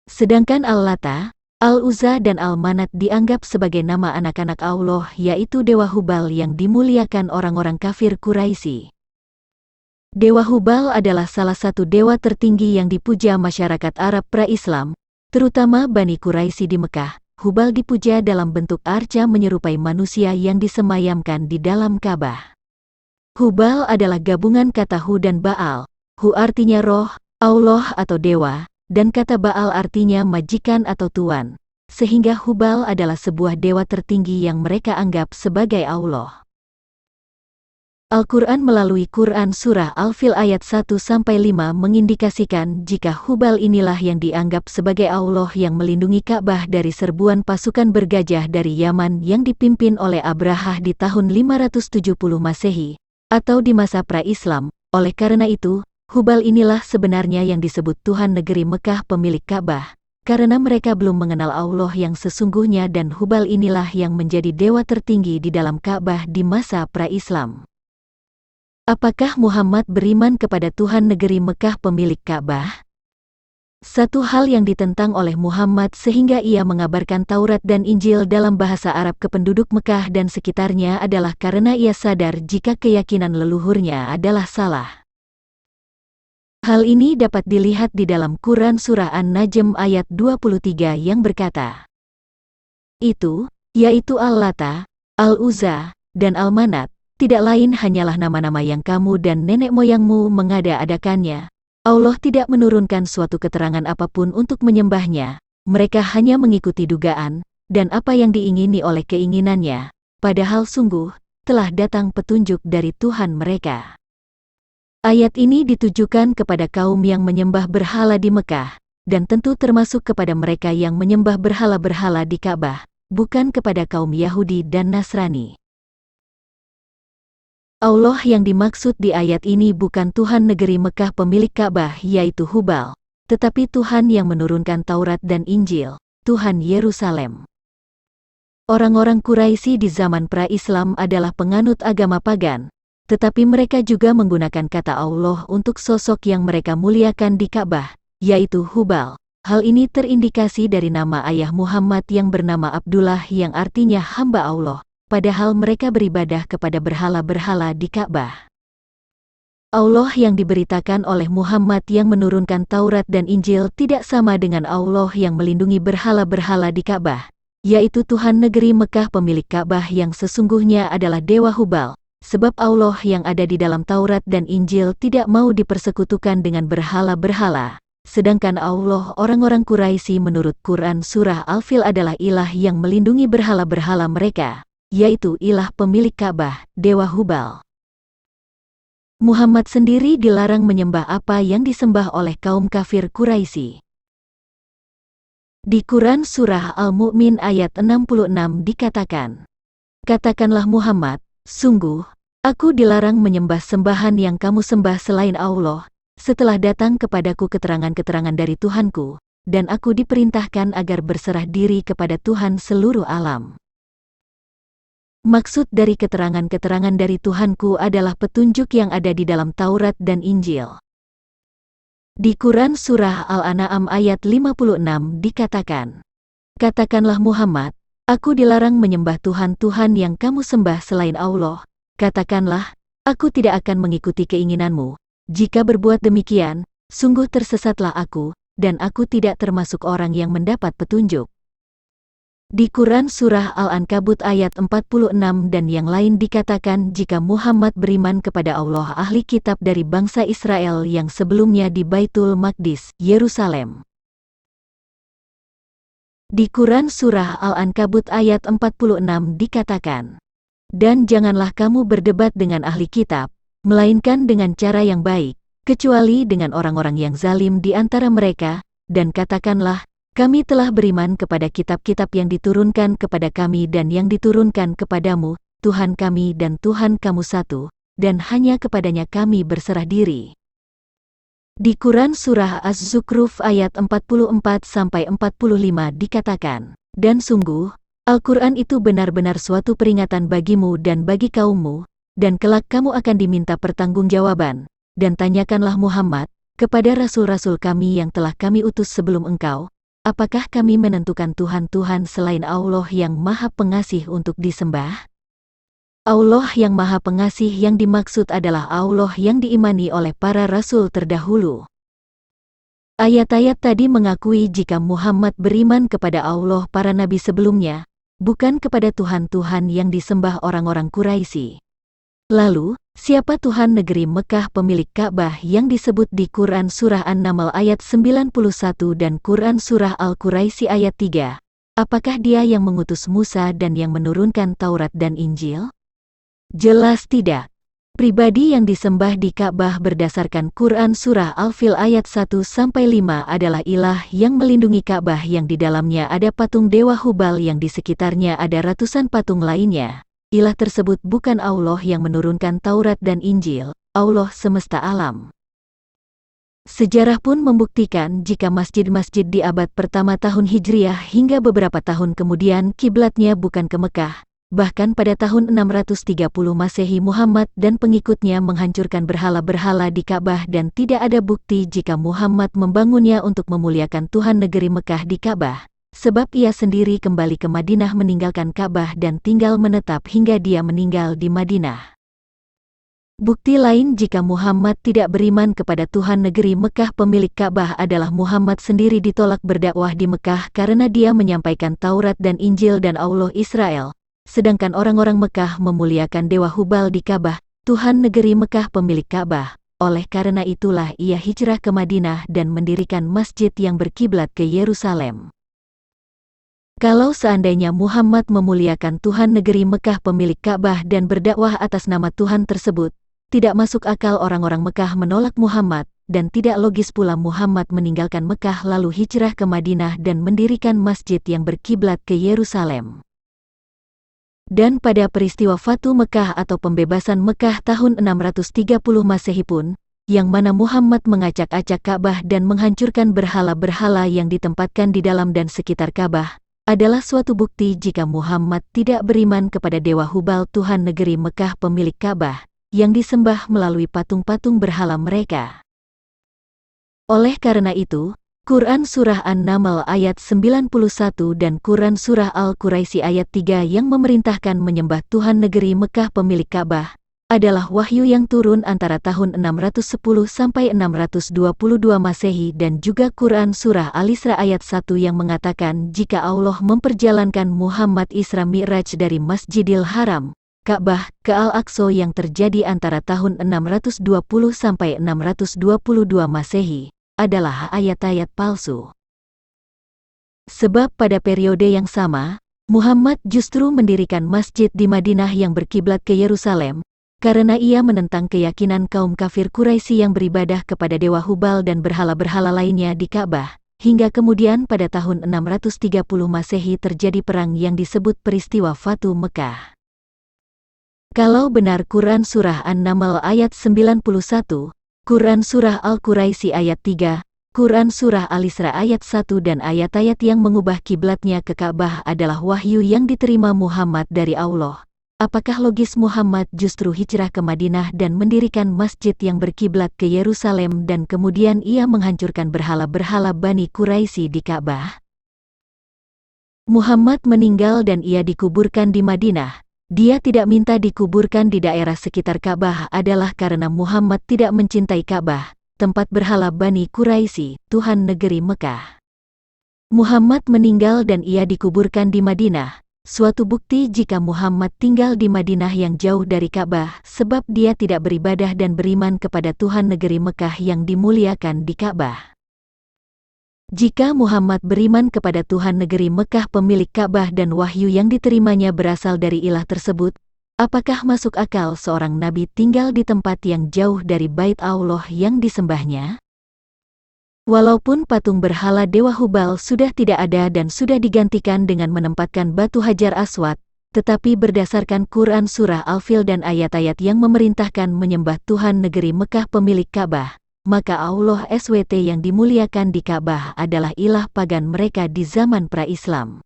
Sedangkan Al-Lata, Al-Uzza dan Al-Manat dianggap sebagai nama anak-anak Allah, yaitu Dewa Hubal yang dimuliakan orang-orang kafir Quraisy. Dewa Hubal adalah salah satu dewa tertinggi yang dipuja masyarakat Arab pra-Islam, terutama Bani Quraisy di Mekah. Hubal dipuja dalam bentuk arca menyerupai manusia yang disemayamkan di dalam Ka'bah. Hubal adalah gabungan kata Hu dan Baal. Hu artinya roh, Allah atau dewa, dan kata Baal artinya majikan atau tuan, sehingga Hubal adalah sebuah dewa tertinggi yang mereka anggap sebagai Allah. Al-Quran melalui Quran Surah Al-Fil ayat 1-5 mengindikasikan jika Hubal inilah yang dianggap sebagai Allah yang melindungi Ka'bah dari serbuan pasukan bergajah dari Yaman yang dipimpin oleh Abrahah di tahun 570 Masehi, atau di masa pra-Islam. Oleh karena itu, Hubal inilah sebenarnya yang disebut Tuhan negeri Mekah pemilik Ka'bah, karena mereka belum mengenal Allah yang sesungguhnya, dan Hubal inilah yang menjadi dewa tertinggi di dalam Ka'bah di masa pra-Islam. Apakah Muhammad beriman kepada Tuhan negeri Mekah pemilik Ka'bah? Satu hal yang ditentang oleh Muhammad sehingga ia mengabarkan Taurat dan Injil dalam bahasa Arab ke penduduk Mekah dan sekitarnya adalah karena ia sadar jika keyakinan leluhurnya adalah salah. Hal ini dapat dilihat di dalam Quran Surah An-Najm ayat 23 yang berkata, "Itu, yaitu Al-Lata, Al-Uzza, dan Al-Manat, tidak lain hanyalah nama-nama yang kamu dan nenek moyangmu mengada-adakannya. Allah tidak menurunkan suatu keterangan apapun untuk menyembahnya, mereka hanya mengikuti dugaan, dan apa yang diingini oleh keinginannya, padahal sungguh, telah datang petunjuk dari Tuhan mereka." Ayat ini ditujukan kepada kaum yang menyembah berhala di Mekah, dan tentu termasuk kepada mereka yang menyembah berhala-berhala di Ka'bah, bukan kepada kaum Yahudi dan Nasrani. Allah yang dimaksud di ayat ini bukan Tuhan negeri Mekah pemilik Ka'bah yaitu Hubal, tetapi Tuhan yang menurunkan Taurat dan Injil, Tuhan Yerusalem. Orang-orang Quraisy di zaman pra-Islam adalah penganut agama pagan, tetapi mereka juga menggunakan kata Allah untuk sosok yang mereka muliakan di Ka'bah, yaitu Hubal. Hal ini terindikasi dari nama ayah Muhammad yang bernama Abdullah yang artinya hamba Allah, padahal mereka beribadah kepada berhala-berhala di Ka'bah. Allah yang diberitakan oleh Muhammad yang menurunkan Taurat dan Injil tidak sama dengan Allah yang melindungi berhala-berhala di Ka'bah, yaitu Tuhan negeri Mekah pemilik Ka'bah yang sesungguhnya adalah Dewa Hubal, sebab Allah yang ada di dalam Taurat dan Injil tidak mau dipersekutukan dengan berhala-berhala. Sedangkan Allah orang-orang Quraisy menurut Quran Surah Al-Fil adalah ilah yang melindungi berhala-berhala mereka, yaitu ilah pemilik Ka'bah, Dewa Hubal. Muhammad sendiri dilarang menyembah apa yang disembah oleh kaum kafir Quraisy. Di Quran Surah Al-Mu'min ayat 66 dikatakan, "Katakanlah Muhammad, sungguh, aku dilarang menyembah sembahan yang kamu sembah selain Allah, setelah datang kepadaku keterangan-keterangan dari Tuhanku, dan aku diperintahkan agar berserah diri kepada Tuhan seluruh alam." Maksud dari keterangan-keterangan dari Tuhanku adalah petunjuk yang ada di dalam Taurat dan Injil. Di Quran Surah Al-An'am ayat 56 dikatakan, "Katakanlah Muhammad, aku dilarang menyembah Tuhan-Tuhan yang kamu sembah selain Allah. Katakanlah, aku tidak akan mengikuti keinginanmu. Jika berbuat demikian, sungguh tersesatlah aku, dan aku tidak termasuk orang yang mendapat petunjuk." Di Quran Surah Al-Ankabut ayat 46 dan yang lain dikatakan jika Muhammad beriman kepada Allah ahli kitab dari bangsa Israel yang sebelumnya di Baitul Maqdis, Yerusalem. Di Quran Surah Al-Ankabut ayat 46 dikatakan, "Dan janganlah kamu berdebat dengan ahli kitab, melainkan dengan cara yang baik, kecuali dengan orang-orang yang zalim di antara mereka, dan katakanlah, Kami telah beriman kepada kitab-kitab yang diturunkan kepada kami dan yang diturunkan kepadamu, Tuhan kami dan Tuhan kamu satu, dan hanya kepadanya kami berserah diri. Di Quran Surah Az-Zukhruf ayat 44-45 dikatakan, dan sungguh, Al-Quran itu benar-benar suatu peringatan bagimu dan bagi kaummu, dan kelak kamu akan diminta pertanggungjawaban, dan tanyakanlah Muhammad, kepada rasul-rasul kami yang telah kami utus sebelum engkau, apakah kami menentukan Tuhan-Tuhan selain Allah yang Maha Pengasih untuk disembah? Allah yang Maha Pengasih yang dimaksud adalah Allah yang diimani oleh para rasul terdahulu. Ayat-ayat tadi mengakui jika Muhammad beriman kepada Allah para nabi sebelumnya, bukan kepada Tuhan-Tuhan yang disembah orang-orang Quraisy. Lalu, siapa Tuhan negeri Mekah pemilik Ka'bah yang disebut di Quran Surah An-Naml ayat 91 dan Quran Surah Al-Quraisy ayat 3? Apakah dia yang mengutus Musa dan yang menurunkan Taurat dan Injil? Jelas tidak. Pribadi yang disembah di Ka'bah berdasarkan Quran Surah Al-Fil ayat 1-5 adalah ilah yang melindungi Ka'bah yang di dalamnya ada patung Dewa Hubal yang di sekitarnya ada ratusan patung lainnya. Ilah tersebut bukan Allah yang menurunkan Taurat dan Injil, Allah semesta alam. Sejarah pun membuktikan jika masjid-masjid di abad pertama tahun Hijriah hingga beberapa tahun kemudian kiblatnya bukan ke Mekah, bahkan pada tahun 630 Masehi Muhammad dan pengikutnya menghancurkan berhala-berhala di Ka'bah dan tidak ada bukti jika Muhammad membangunnya untuk memuliakan Tuhan negeri Mekah di Ka'bah. Sebab ia sendiri kembali ke Madinah meninggalkan Ka'bah dan tinggal menetap hingga dia meninggal di Madinah. Bukti lain jika Muhammad tidak beriman kepada Tuhan negeri Mekah pemilik Ka'bah adalah Muhammad sendiri ditolak berdakwah di Mekah karena dia menyampaikan Taurat dan Injil dan Allah Israel, sedangkan orang-orang Mekah memuliakan Dewa Hubal di Ka'bah, Tuhan negeri Mekah pemilik Ka'bah. Oleh karena itulah ia hijrah ke Madinah dan mendirikan masjid yang berkiblat ke Yerusalem. Kalau seandainya Muhammad memuliakan Tuhan negeri Mekah pemilik Ka'bah dan berdakwah atas nama Tuhan tersebut, tidak masuk akal orang-orang Mekah menolak Muhammad, dan tidak logis pula Muhammad meninggalkan Mekah lalu hijrah ke Madinah dan mendirikan masjid yang berkiblat ke Yerusalem. Dan pada peristiwa Fatu Mekah atau pembebasan Mekah tahun 630 Masehi pun, yang mana Muhammad mengacak-acak Ka'bah dan menghancurkan berhala-berhala yang ditempatkan di dalam dan sekitar Ka'bah, adalah suatu bukti jika Muhammad tidak beriman kepada Dewa Hubal Tuhan negeri Mekah pemilik Ka'bah, yang disembah melalui patung-patung berhala mereka. Oleh karena itu, Quran Surah An-Naml ayat 91 dan Quran Surah Al-Quraisy ayat 3 yang memerintahkan menyembah Tuhan negeri Mekah pemilik Ka'bah, adalah wahyu yang turun antara tahun 610 sampai 622 Masehi dan juga Quran Surah Al-Isra ayat 1 yang mengatakan jika Allah memperjalankan Muhammad Isra Mi'raj dari Masjidil Haram, Ka'bah, ke Al-Aqsa yang terjadi antara tahun 620 sampai 622 Masehi, adalah ayat-ayat palsu. Sebab pada periode yang sama, Muhammad justru mendirikan masjid di Madinah yang berkiblat ke Yerusalem, karena ia menentang keyakinan kaum kafir Quraisy yang beribadah kepada Dewa Hubal dan berhala-berhala lainnya di Ka'bah, hingga kemudian pada tahun 630 Masehi terjadi perang yang disebut peristiwa Fatu Mekah. Kalau benar Quran Surah An-Naml ayat 91, Quran Surah Al-Quraisy ayat 3, Quran Surah Al-Isra ayat 1 dan ayat-ayat yang mengubah kiblatnya ke Ka'bah adalah wahyu yang diterima Muhammad dari Allah, apakah logis Muhammad justru hijrah ke Madinah dan mendirikan masjid yang berkiblat ke Yerusalem dan kemudian ia menghancurkan berhala-berhala Bani Quraisy di Ka'bah? Muhammad meninggal dan ia dikuburkan di Madinah. Dia tidak minta dikuburkan di daerah sekitar Ka'bah adalah karena Muhammad tidak mencintai Ka'bah, tempat berhala Bani Quraisy, Tuhan negeri Mekah. Muhammad meninggal dan ia dikuburkan di Madinah, suatu bukti jika Muhammad tinggal di Madinah yang jauh dari Ka'bah sebab dia tidak beribadah dan beriman kepada Tuhan negeri Mekah yang dimuliakan di Ka'bah. Jika Muhammad beriman kepada Tuhan negeri Mekah pemilik Ka'bah dan wahyu yang diterimanya berasal dari ilah tersebut, apakah masuk akal seorang nabi tinggal di tempat yang jauh dari bait Allah yang disembahnya? Walaupun patung berhala Dewa Hubal sudah tidak ada dan sudah digantikan dengan menempatkan batu Hajar Aswad, tetapi berdasarkan Quran Surah Al-Fil dan ayat-ayat yang memerintahkan menyembah Tuhan negeri Mekah pemilik Ka'bah, maka Allah SWT yang dimuliakan di Ka'bah adalah ilah pagan mereka di zaman pra-Islam.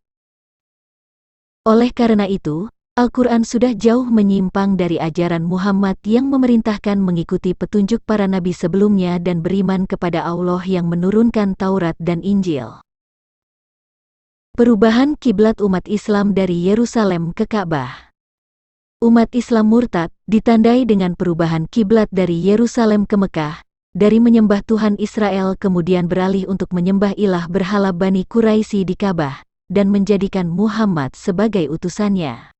Oleh karena itu, Al-Quran sudah jauh menyimpang dari ajaran Muhammad yang memerintahkan mengikuti petunjuk para nabi sebelumnya dan beriman kepada Allah yang menurunkan Taurat dan Injil. Perubahan kiblat umat Islam dari Yerusalem ke Ka'bah. Umat Islam murtad ditandai dengan perubahan kiblat dari Yerusalem ke Mekah, dari menyembah Tuhan Israel kemudian beralih untuk menyembah ilah berhala Bani Quraisy di Ka'bah, dan menjadikan Muhammad sebagai utusannya.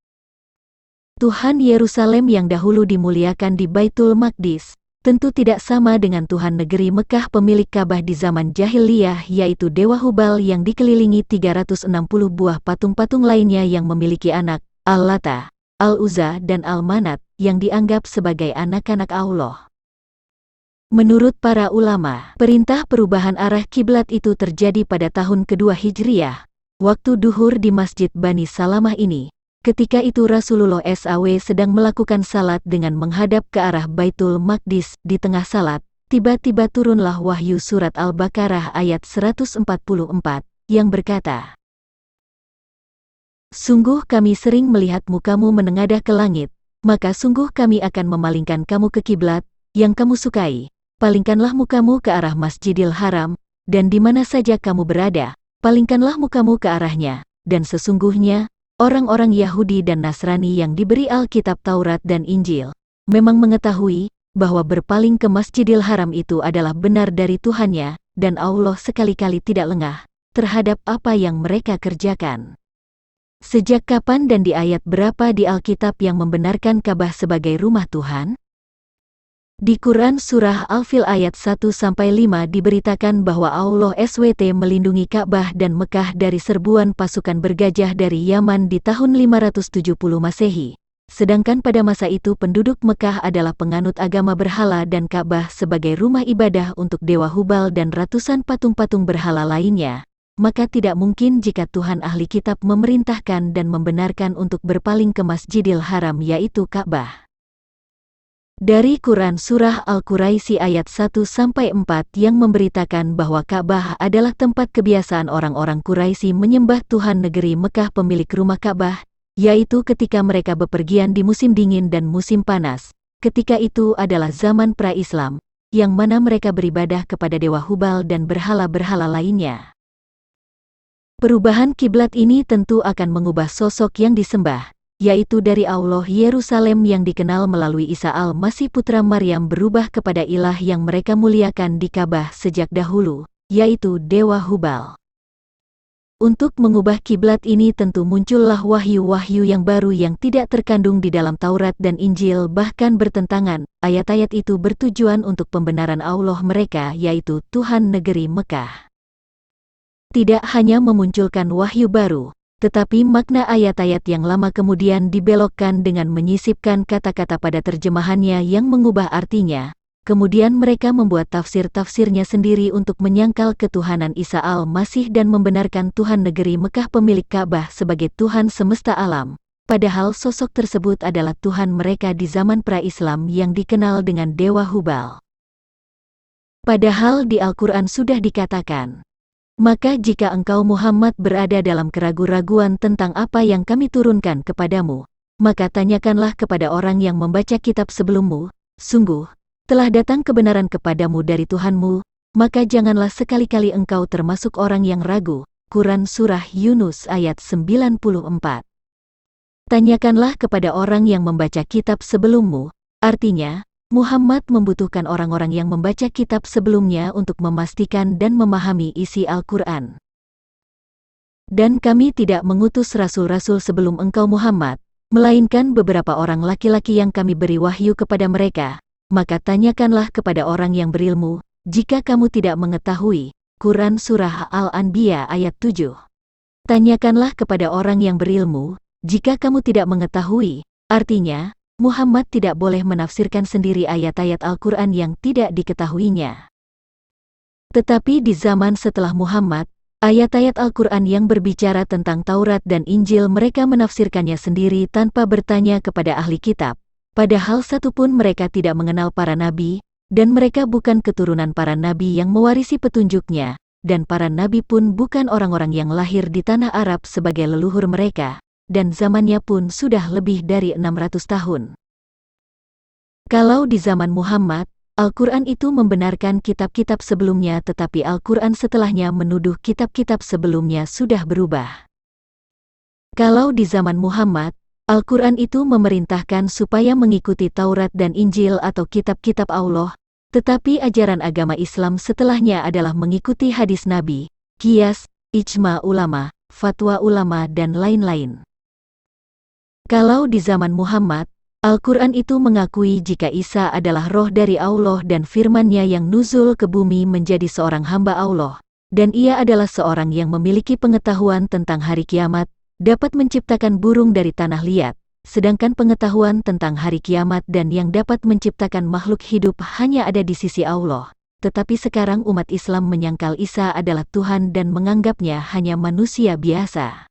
Tuhan Yerusalem yang dahulu dimuliakan di Baitul Maqdis, tentu tidak sama dengan Tuhan negeri Mekah pemilik Ka'bah di zaman jahiliyah, yaitu Dewa Hubal yang dikelilingi 360 buah patung-patung lainnya yang memiliki anak, Al-Lata, Al-Uzza dan Al-Manat, yang dianggap sebagai anak-anak Allah. Menurut para ulama, perintah perubahan arah kiblat itu terjadi pada tahun kedua Hijriyah, waktu duhur di Masjid Bani Salamah ini. Ketika itu Rasulullah SAW sedang melakukan salat dengan menghadap ke arah Baitul Maqdis. Di tengah salat, tiba-tiba turunlah wahyu surat Al-Baqarah ayat 144, yang berkata, "Sungguh kami sering melihat mukamu menengadah ke langit, maka sungguh kami akan memalingkan kamu ke kiblat yang kamu sukai. Palingkanlah mukamu ke arah Masjidil Haram, dan di mana saja kamu berada, palingkanlah mukamu ke arahnya, dan sesungguhnya, orang-orang Yahudi dan Nasrani yang diberi Alkitab Taurat dan Injil, memang mengetahui bahwa berpaling ke Masjidil Haram itu adalah benar dari Tuhannya, dan Allah sekali-kali tidak lengah terhadap apa yang mereka kerjakan." Sejak kapan dan di ayat berapa di Alkitab yang membenarkan Ka'bah sebagai rumah Tuhan? Di Quran Surah Al-Fil ayat 1-5 diberitakan bahwa Allah SWT melindungi Ka'bah dan Mekah dari serbuan pasukan bergajah dari Yaman di tahun 570 Masehi. Sedangkan pada masa itu penduduk Mekah adalah penganut agama berhala dan Ka'bah sebagai rumah ibadah untuk Dewa Hubal dan ratusan patung-patung berhala lainnya. Maka tidak mungkin jika Tuhan ahli kitab memerintahkan dan membenarkan untuk berpaling ke Masjidil Haram yaitu Ka'bah. Dari Quran Surah Al-Quraisy ayat 1-4 yang memberitakan bahwa Ka'bah adalah tempat kebiasaan orang-orang Quraisy menyembah Tuhan negeri Mekah pemilik rumah Ka'bah, yaitu ketika mereka bepergian di musim dingin dan musim panas. Ketika itu adalah zaman pra-Islam, yang mana mereka beribadah kepada Dewa Hubal dan berhala-berhala lainnya. Perubahan kiblat ini tentu akan mengubah sosok yang disembah, yaitu dari Allah Yerusalem yang dikenal melalui Isa Al-Masih putra Maryam berubah kepada ilah yang mereka muliakan di Ka'bah sejak dahulu, yaitu Dewa Hubal. Untuk mengubah kiblat ini tentu muncullah wahyu-wahyu yang baru yang tidak terkandung di dalam Taurat dan Injil, bahkan bertentangan. Ayat-ayat itu bertujuan untuk pembenaran Allah mereka, yaitu Tuhan negeri Mekah. Tidak hanya memunculkan wahyu baru, tetapi makna ayat-ayat yang lama kemudian dibelokkan dengan menyisipkan kata-kata pada terjemahannya yang mengubah artinya. Kemudian mereka membuat tafsir-tafsirnya sendiri untuk menyangkal ketuhanan Isa Al-Masih dan membenarkan Tuhan negeri Mekah pemilik Ka'bah sebagai Tuhan semesta alam. Padahal sosok tersebut adalah Tuhan mereka di zaman pra-Islam yang dikenal dengan Dewa Hubal. Padahal di Al-Quran sudah dikatakan, "Maka jika engkau Muhammad berada dalam keraguan-raguan tentang apa yang kami turunkan kepadamu, maka tanyakanlah kepada orang yang membaca kitab sebelummu, sungguh, telah datang kebenaran kepadamu dari Tuhanmu, maka janganlah sekali-kali engkau termasuk orang yang ragu." Quran Surah Yunus ayat 94. Tanyakanlah kepada orang yang membaca kitab sebelummu, artinya, Muhammad membutuhkan orang-orang yang membaca kitab sebelumnya untuk memastikan dan memahami isi Al-Quran. "Dan kami tidak mengutus rasul-rasul sebelum engkau Muhammad, melainkan beberapa orang laki-laki yang kami beri wahyu kepada mereka, maka tanyakanlah kepada orang yang berilmu, jika kamu tidak mengetahui." Quran Surah Al-Anbiya ayat 7. Tanyakanlah kepada orang yang berilmu, jika kamu tidak mengetahui, artinya, Muhammad tidak boleh menafsirkan sendiri ayat-ayat Al-Quran yang tidak diketahuinya. Tetapi di zaman setelah Muhammad, ayat-ayat Al-Quran yang berbicara tentang Taurat dan Injil mereka menafsirkannya sendiri tanpa bertanya kepada ahli kitab. Padahal satupun mereka tidak mengenal para nabi, dan mereka bukan keturunan para nabi yang mewarisi petunjuknya, dan para nabi pun bukan orang-orang yang lahir di tanah Arab sebagai leluhur mereka, dan zamannya pun sudah lebih dari 600 tahun. Kalau di zaman Muhammad, Al-Quran itu membenarkan kitab-kitab sebelumnya tetapi Al-Quran setelahnya menuduh kitab-kitab sebelumnya sudah berubah. Kalau di zaman Muhammad, Al-Quran itu memerintahkan supaya mengikuti Taurat dan Injil atau kitab-kitab Allah, tetapi ajaran agama Islam setelahnya adalah mengikuti hadis Nabi, qiyas, ijma ulama, fatwa ulama dan lain-lain. Kalau di zaman Muhammad, Al-Quran itu mengakui jika Isa adalah roh dari Allah dan firman-Nya yang nuzul ke bumi menjadi seorang hamba Allah, dan ia adalah seorang yang memiliki pengetahuan tentang hari kiamat, dapat menciptakan burung dari tanah liat, sedangkan pengetahuan tentang hari kiamat dan yang dapat menciptakan makhluk hidup hanya ada di sisi Allah. Tetapi sekarang umat Islam menyangkal Isa adalah Tuhan dan menganggapnya hanya manusia biasa.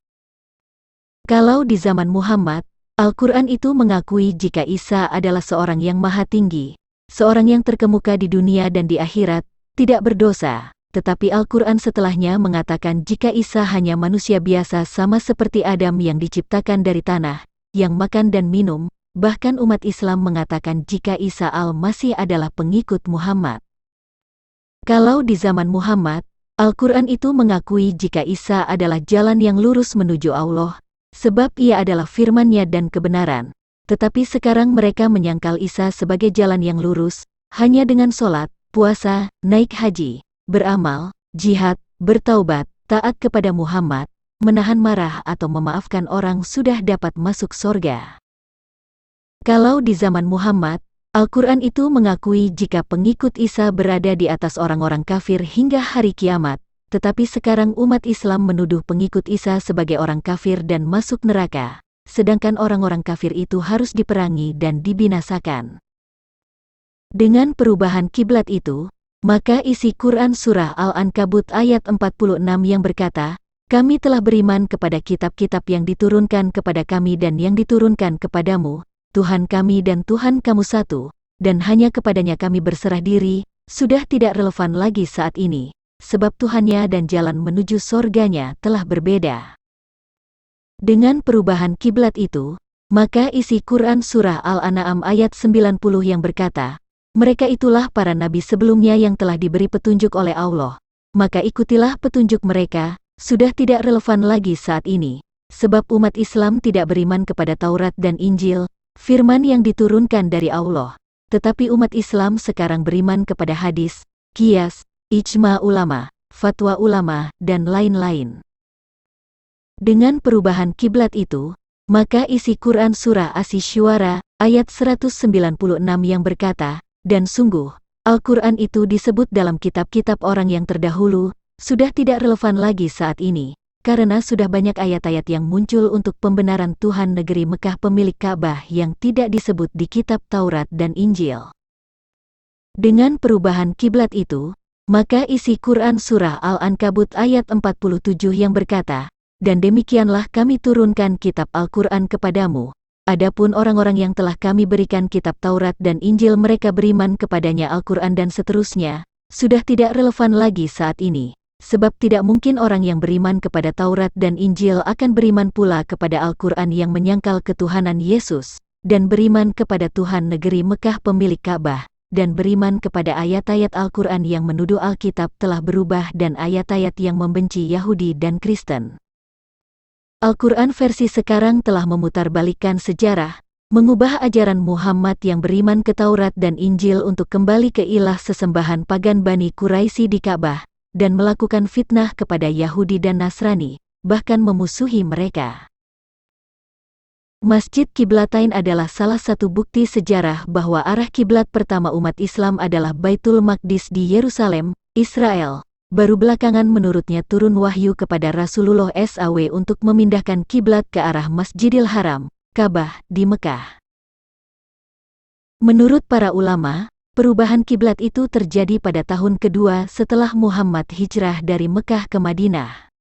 Kalau di zaman Muhammad, Al-Quran itu mengakui jika Isa adalah seorang yang maha tinggi, seorang yang terkemuka di dunia dan di akhirat, tidak berdosa, tetapi Al-Quran setelahnya mengatakan jika Isa hanya manusia biasa sama seperti Adam yang diciptakan dari tanah, yang makan dan minum, bahkan umat Islam mengatakan jika Isa Al-Masih adalah pengikut Muhammad. Kalau di zaman Muhammad, Al-Quran itu mengakui jika Isa adalah jalan yang lurus menuju Allah, sebab ia adalah firman-Nya dan kebenaran. Tetapi sekarang mereka menyangkal Isa sebagai jalan yang lurus, hanya dengan sholat, puasa, naik haji, beramal, jihad, bertaubat, taat kepada Muhammad, menahan marah atau memaafkan orang sudah dapat masuk sorga. Kalau di zaman Muhammad, Al-Quran itu mengakui jika pengikut Isa berada di atas orang-orang kafir hingga hari kiamat. Tetapi sekarang umat Islam menuduh pengikut Isa sebagai orang kafir dan masuk neraka, sedangkan orang-orang kafir itu harus diperangi dan dibinasakan. Dengan perubahan kiblat itu, maka isi Quran Surah Al-Ankabut ayat 46 yang berkata, "Kami telah beriman kepada kitab-kitab yang diturunkan kepada kami dan yang diturunkan kepadamu, Tuhan kami dan Tuhan kamu satu, dan hanya kepadanya kami berserah diri," sudah tidak relevan lagi saat ini. Sebab Tuhannya dan jalan menuju sorganya telah berbeda. Dengan perubahan kiblat itu, maka isi Quran Surah Al-An'am ayat 90 yang berkata, "Mereka itulah para nabi sebelumnya yang telah diberi petunjuk oleh Allah. Maka ikutilah petunjuk mereka," sudah tidak relevan lagi saat ini. Sebab umat Islam tidak beriman kepada Taurat dan Injil, firman yang diturunkan dari Allah. Tetapi umat Islam sekarang beriman kepada hadis, qiyas, ijma ulama, fatwa ulama, dan lain-lain. Dengan perubahan kiblat itu, maka isi Quran Surah Asy-Syu'ara, ayat 196 yang berkata, "Dan sungguh, Al-Quran itu disebut dalam kitab-kitab orang yang terdahulu, sudah tidak relevan lagi saat ini, karena sudah banyak ayat-ayat yang muncul untuk pembenaran Tuhan negeri Mekah pemilik Ka'bah yang tidak disebut di kitab Taurat dan Injil." Dengan perubahan kiblat itu, maka isi Quran Surah Al-Ankabut ayat 47 yang berkata, "Dan demikianlah kami turunkan kitab Al-Quran kepadamu. Adapun orang-orang yang telah kami berikan kitab Taurat dan Injil mereka beriman kepadanya Al-Quran dan seterusnya, sudah tidak relevan lagi saat ini. Sebab tidak mungkin orang yang beriman kepada Taurat dan Injil akan beriman pula kepada Al-Quran yang menyangkal ketuhanan Yesus, dan beriman kepada Tuhan negeri Mekah pemilik Ka'bah, dan beriman kepada ayat-ayat Al-Quran yang menuduh Alkitab telah berubah dan ayat-ayat yang membenci Yahudi dan Kristen." Al-Quran versi sekarang telah memutarbalikkan sejarah, mengubah ajaran Muhammad yang beriman ke Taurat dan Injil untuk kembali ke ilah sesembahan pagan Bani Quraisy di Ka'bah, dan melakukan fitnah kepada Yahudi dan Nasrani, bahkan memusuhi mereka. Masjid Qiblatain adalah salah satu bukti sejarah bahwa arah kiblat pertama umat Islam adalah Baitul Maqdis di Yerusalem, Israel. Baru belakangan menurutnya turun wahyu kepada Rasulullah SAW untuk memindahkan kiblat ke arah Masjidil Haram, Ka'bah, di Mekah. Menurut para ulama, Perubahan kiblat itu terjadi pada tahun kedua setelah Muhammad hijrah dari Mekah ke Madinah.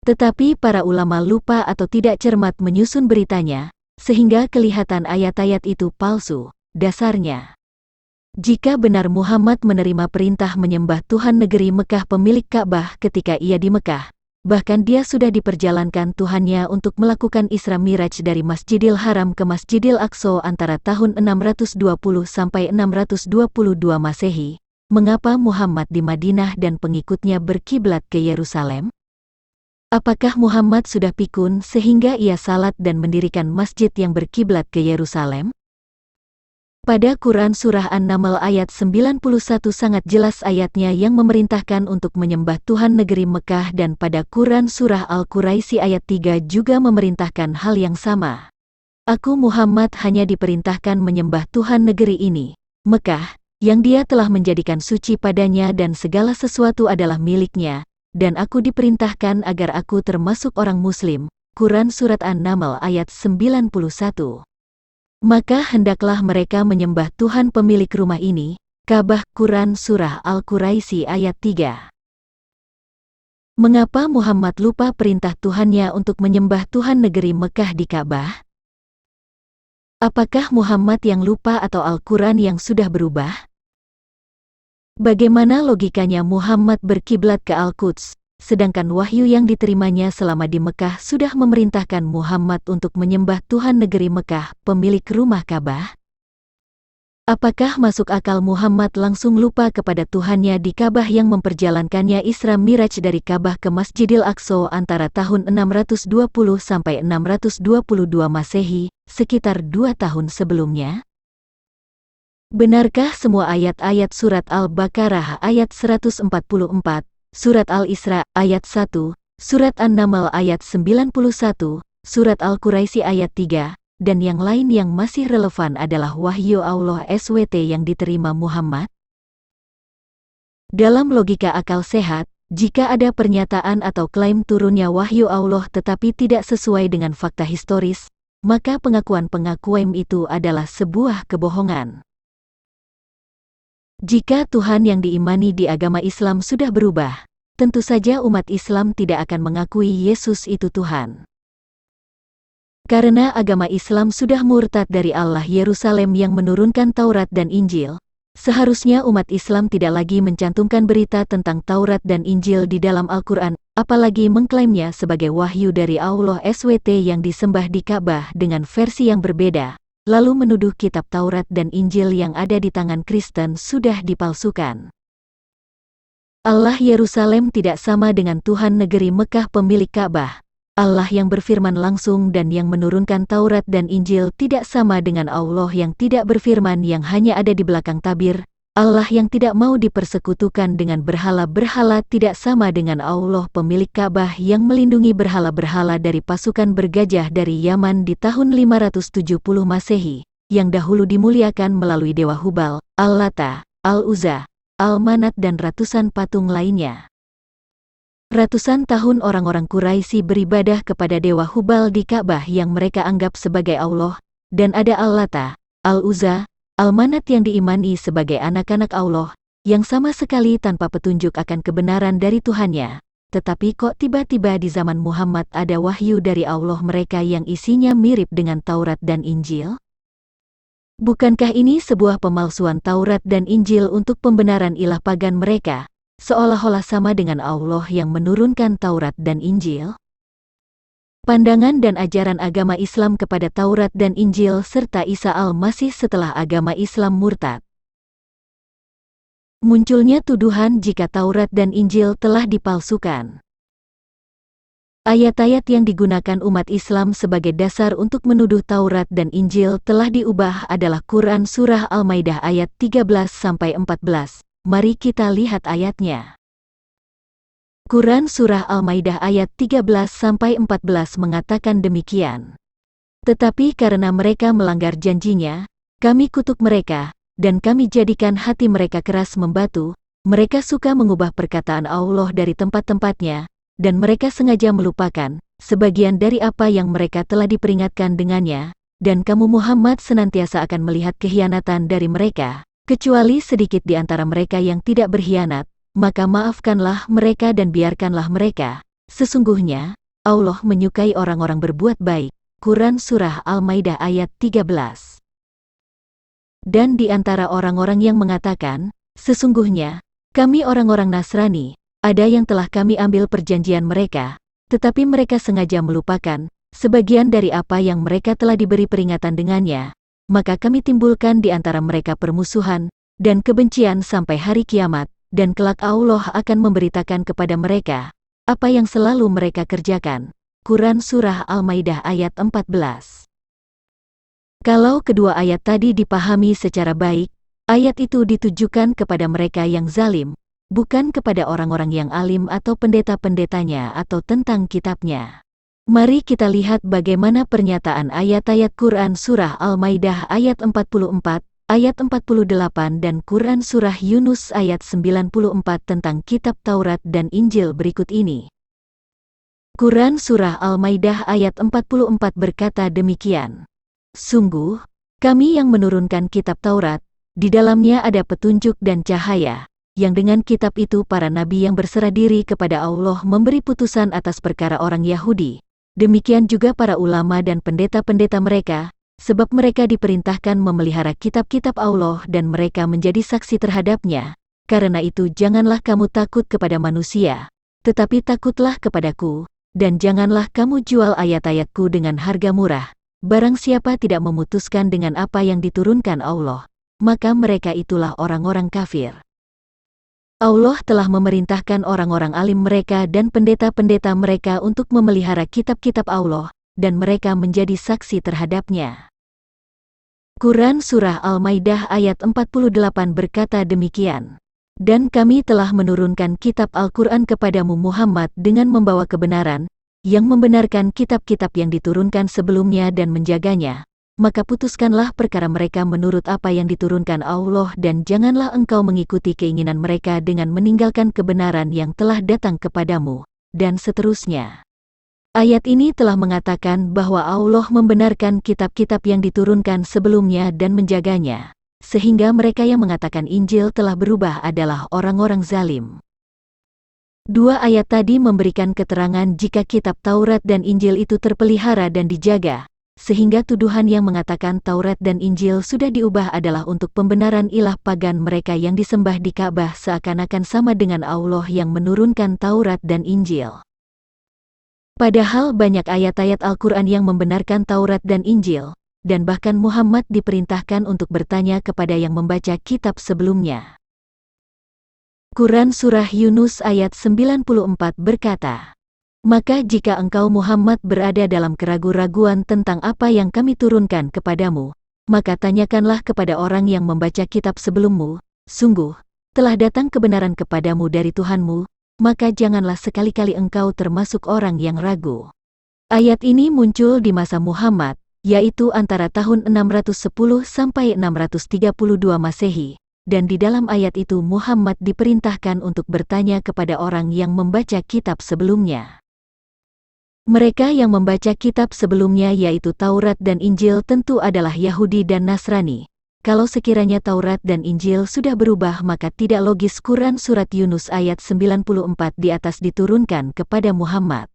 Tetapi para ulama lupa atau tidak cermat menyusun beritanya, sehingga kelihatan ayat-ayat itu palsu. Dasarnya, jika benar Muhammad menerima perintah menyembah Tuhan negeri Mekah pemilik Ka'bah ketika ia di Mekah, bahkan dia sudah diperjalankan Tuhannya untuk melakukan Isra Miraj dari Masjidil Haram ke Masjidil Aqsa antara tahun 620 sampai 622 Masehi, mengapa Muhammad di Madinah dan pengikutnya berkiblat ke Yerusalem? Apakah Muhammad sudah pikun sehingga ia salat dan mendirikan masjid yang berkiblat ke Yerusalem? Pada Quran Surah An-Naml ayat 91 sangat jelas ayatnya yang memerintahkan untuk menyembah Tuhan negeri Mekah, dan pada Quran Surah Al-Quraisy ayat 3 juga memerintahkan hal yang sama. Aku Muhammad hanya diperintahkan menyembah Tuhan negeri ini, Mekah, yang Dia telah menjadikan suci padanya dan segala sesuatu adalah miliknya, dan aku diperintahkan agar aku termasuk orang Muslim. Quran Surat An-Naml ayat 91. Maka hendaklah mereka menyembah Tuhan pemilik rumah ini, Ka'bah. Quran Surah Al-Quraisy ayat 3. Mengapa Muhammad lupa perintah Tuhannya untuk menyembah Tuhan negeri Mekah di Ka'bah? Apakah Muhammad yang lupa atau Al-Quran yang sudah berubah? Bagaimana logikanya Muhammad berkiblat ke Al-Quds, sedangkan wahyu yang diterimanya selama di Mekah sudah memerintahkan Muhammad untuk menyembah Tuhan negeri Mekah, pemilik rumah Ka'bah? Apakah masuk akal Muhammad langsung lupa kepada Tuhannya di Ka'bah yang memperjalankannya Isra Miraj dari Ka'bah ke Masjidil Aqsa antara tahun 620 sampai 622 Masehi, sekitar 2 tahun sebelumnya? Benarkah semua ayat-ayat surat Al-Baqarah ayat 144, surat Al-Isra ayat 1, surat An-Naml ayat 91, surat Al-Quraisy ayat 3, dan yang lain yang masih relevan adalah wahyu Allah SWT yang diterima Muhammad? Dalam logika akal sehat, jika ada pernyataan atau klaim turunnya wahyu Allah tetapi tidak sesuai dengan fakta historis, maka pengakuan itu adalah sebuah kebohongan. Jika Tuhan yang diimani di agama Islam sudah berubah, tentu saja umat Islam tidak akan mengakui Yesus itu Tuhan. Karena agama Islam sudah murtad dari Allah Yerusalem yang menurunkan Taurat dan Injil, seharusnya umat Islam tidak lagi mencantumkan berita tentang Taurat dan Injil di dalam Al-Quran, apalagi mengklaimnya sebagai wahyu dari Allah SWT yang disembah di Ka'bah dengan versi yang berbeda, lalu menuduh kitab Taurat dan Injil yang ada di tangan Kristen sudah dipalsukan. Allah Yerusalem tidak sama dengan Tuhan negeri Mekah pemilik Ka'bah. Allah yang berfirman langsung dan yang menurunkan Taurat dan Injil tidak sama dengan Allah yang tidak berfirman yang hanya ada di belakang tabir. Allah yang tidak mau dipersekutukan dengan berhala-berhala tidak sama dengan Allah pemilik Ka'bah yang melindungi berhala-berhala dari pasukan bergajah dari Yaman di tahun 570 Masehi, yang dahulu dimuliakan melalui Dewa Hubal, Al-Lata, Al-Uzza, Al-Manat dan ratusan patung lainnya. Ratusan tahun orang-orang Quraisy beribadah kepada Dewa Hubal di Ka'bah yang mereka anggap sebagai Allah, dan ada Al-Lata, Al-Uzza, Al-Manat yang diimani sebagai anak-anak Allah, yang sama sekali tanpa petunjuk akan kebenaran dari Tuhannya. Tetapi kok tiba-tiba di zaman Muhammad ada wahyu dari Allah mereka yang isinya mirip dengan Taurat dan Injil? Bukankah ini sebuah pemalsuan Taurat dan Injil untuk pembenaran ilah pagan mereka, seolah-olah sama dengan Allah yang menurunkan Taurat dan Injil? Pandangan dan ajaran agama Islam kepada Taurat dan Injil serta Isa Al-Masih setelah agama Islam murtad. Munculnya tuduhan jika Taurat dan Injil telah dipalsukan. Ayat-ayat yang digunakan umat Islam sebagai dasar untuk menuduh Taurat dan Injil telah diubah adalah Quran Surah Al-Maidah ayat 13-14. Mari kita lihat ayatnya. Quran Surah Al-Maidah ayat 13-14 mengatakan demikian. Tetapi karena mereka melanggar janjinya, kami kutuk mereka, dan kami jadikan hati mereka keras membatu. Mereka suka mengubah perkataan Allah dari tempat-tempatnya, dan mereka sengaja melupakan sebagian dari apa yang mereka telah diperingatkan dengannya, dan kamu Muhammad senantiasa akan melihat kekhianatan dari mereka, kecuali sedikit di antara mereka yang tidak berkhianat, maka maafkanlah mereka dan biarkanlah mereka. Sesungguhnya, Allah menyukai orang-orang berbuat baik. Quran Surah Al-Maidah ayat 13. Dan di antara orang-orang yang mengatakan, sesungguhnya, kami orang-orang Nasrani, ada yang telah kami ambil perjanjian mereka, tetapi mereka sengaja melupakan sebagian dari apa yang mereka telah diberi peringatan dengannya, maka kami timbulkan di antara mereka permusuhan dan kebencian sampai hari kiamat, dan kelak Allah akan memberitakan kepada mereka apa yang selalu mereka kerjakan. Quran Surah Al-Maidah ayat 14. Kalau kedua ayat tadi dipahami secara baik, ayat itu ditujukan kepada mereka yang zalim, bukan kepada orang-orang yang alim atau pendeta-pendetanya atau tentang kitabnya. Mari kita lihat bagaimana pernyataan ayat-ayat Quran Surah Al-Maidah ayat 44, ayat 48 dan Quran Surah Yunus ayat 94 tentang kitab Taurat dan Injil berikut ini. Quran Surah Al-Maidah ayat 44 berkata demikian. Sungguh, kami yang menurunkan kitab Taurat, di dalamnya ada petunjuk dan cahaya, yang dengan kitab itu para nabi yang berserah diri kepada Allah memberi putusan atas perkara orang Yahudi. Demikian juga para ulama dan pendeta-pendeta mereka, sebab mereka diperintahkan memelihara kitab-kitab Allah dan mereka menjadi saksi terhadapnya. Karena itu janganlah kamu takut kepada manusia, tetapi takutlah kepadaku, dan janganlah kamu jual ayat-ayatku dengan harga murah. Barang siapa tidak memutuskan dengan apa yang diturunkan Allah, maka mereka itulah orang-orang kafir. Allah telah memerintahkan orang-orang alim mereka dan pendeta-pendeta mereka untuk memelihara kitab-kitab Allah, dan mereka menjadi saksi terhadapnya. Quran Surah Al-Maidah ayat 48 berkata demikian. Dan kami telah menurunkan kitab Al-Quran kepadamu Muhammad dengan membawa kebenaran, yang membenarkan kitab-kitab yang diturunkan sebelumnya dan menjaganya. Maka putuskanlah perkara mereka menurut apa yang diturunkan Allah dan janganlah engkau mengikuti keinginan mereka dengan meninggalkan kebenaran yang telah datang kepadamu, dan seterusnya. Ayat ini telah mengatakan bahwa Allah membenarkan kitab-kitab yang diturunkan sebelumnya dan menjaganya, sehingga mereka yang mengatakan Injil telah berubah adalah orang-orang zalim. Dua ayat tadi memberikan keterangan jika kitab Taurat dan Injil itu terpelihara dan dijaga, sehingga tuduhan yang mengatakan Taurat dan Injil sudah diubah adalah untuk pembenaran ilah pagan mereka yang disembah di Ka'bah seakan-akan sama dengan Allah yang menurunkan Taurat dan Injil. Padahal banyak ayat-ayat Al-Quran yang membenarkan Taurat dan Injil, dan bahkan Muhammad diperintahkan untuk bertanya kepada yang membaca kitab sebelumnya. Quran Surah Yunus ayat 94 berkata, maka jika engkau Muhammad berada dalam keraguan-raguan tentang apa yang kami turunkan kepadamu, maka tanyakanlah kepada orang yang membaca kitab sebelummu, sungguh, telah datang kebenaran kepadamu dari Tuhanmu, maka janganlah sekali-kali engkau termasuk orang yang ragu. Ayat ini muncul di masa Muhammad, yaitu antara tahun 610 sampai 632 Masehi, dan di dalam ayat itu Muhammad diperintahkan untuk bertanya kepada orang yang membaca kitab sebelumnya. Mereka yang membaca kitab sebelumnya yaitu Taurat dan Injil tentu adalah Yahudi dan Nasrani. Kalau sekiranya Taurat dan Injil sudah berubah maka tidak logis Quran Surat Yunus ayat 94 di atas diturunkan kepada Muhammad.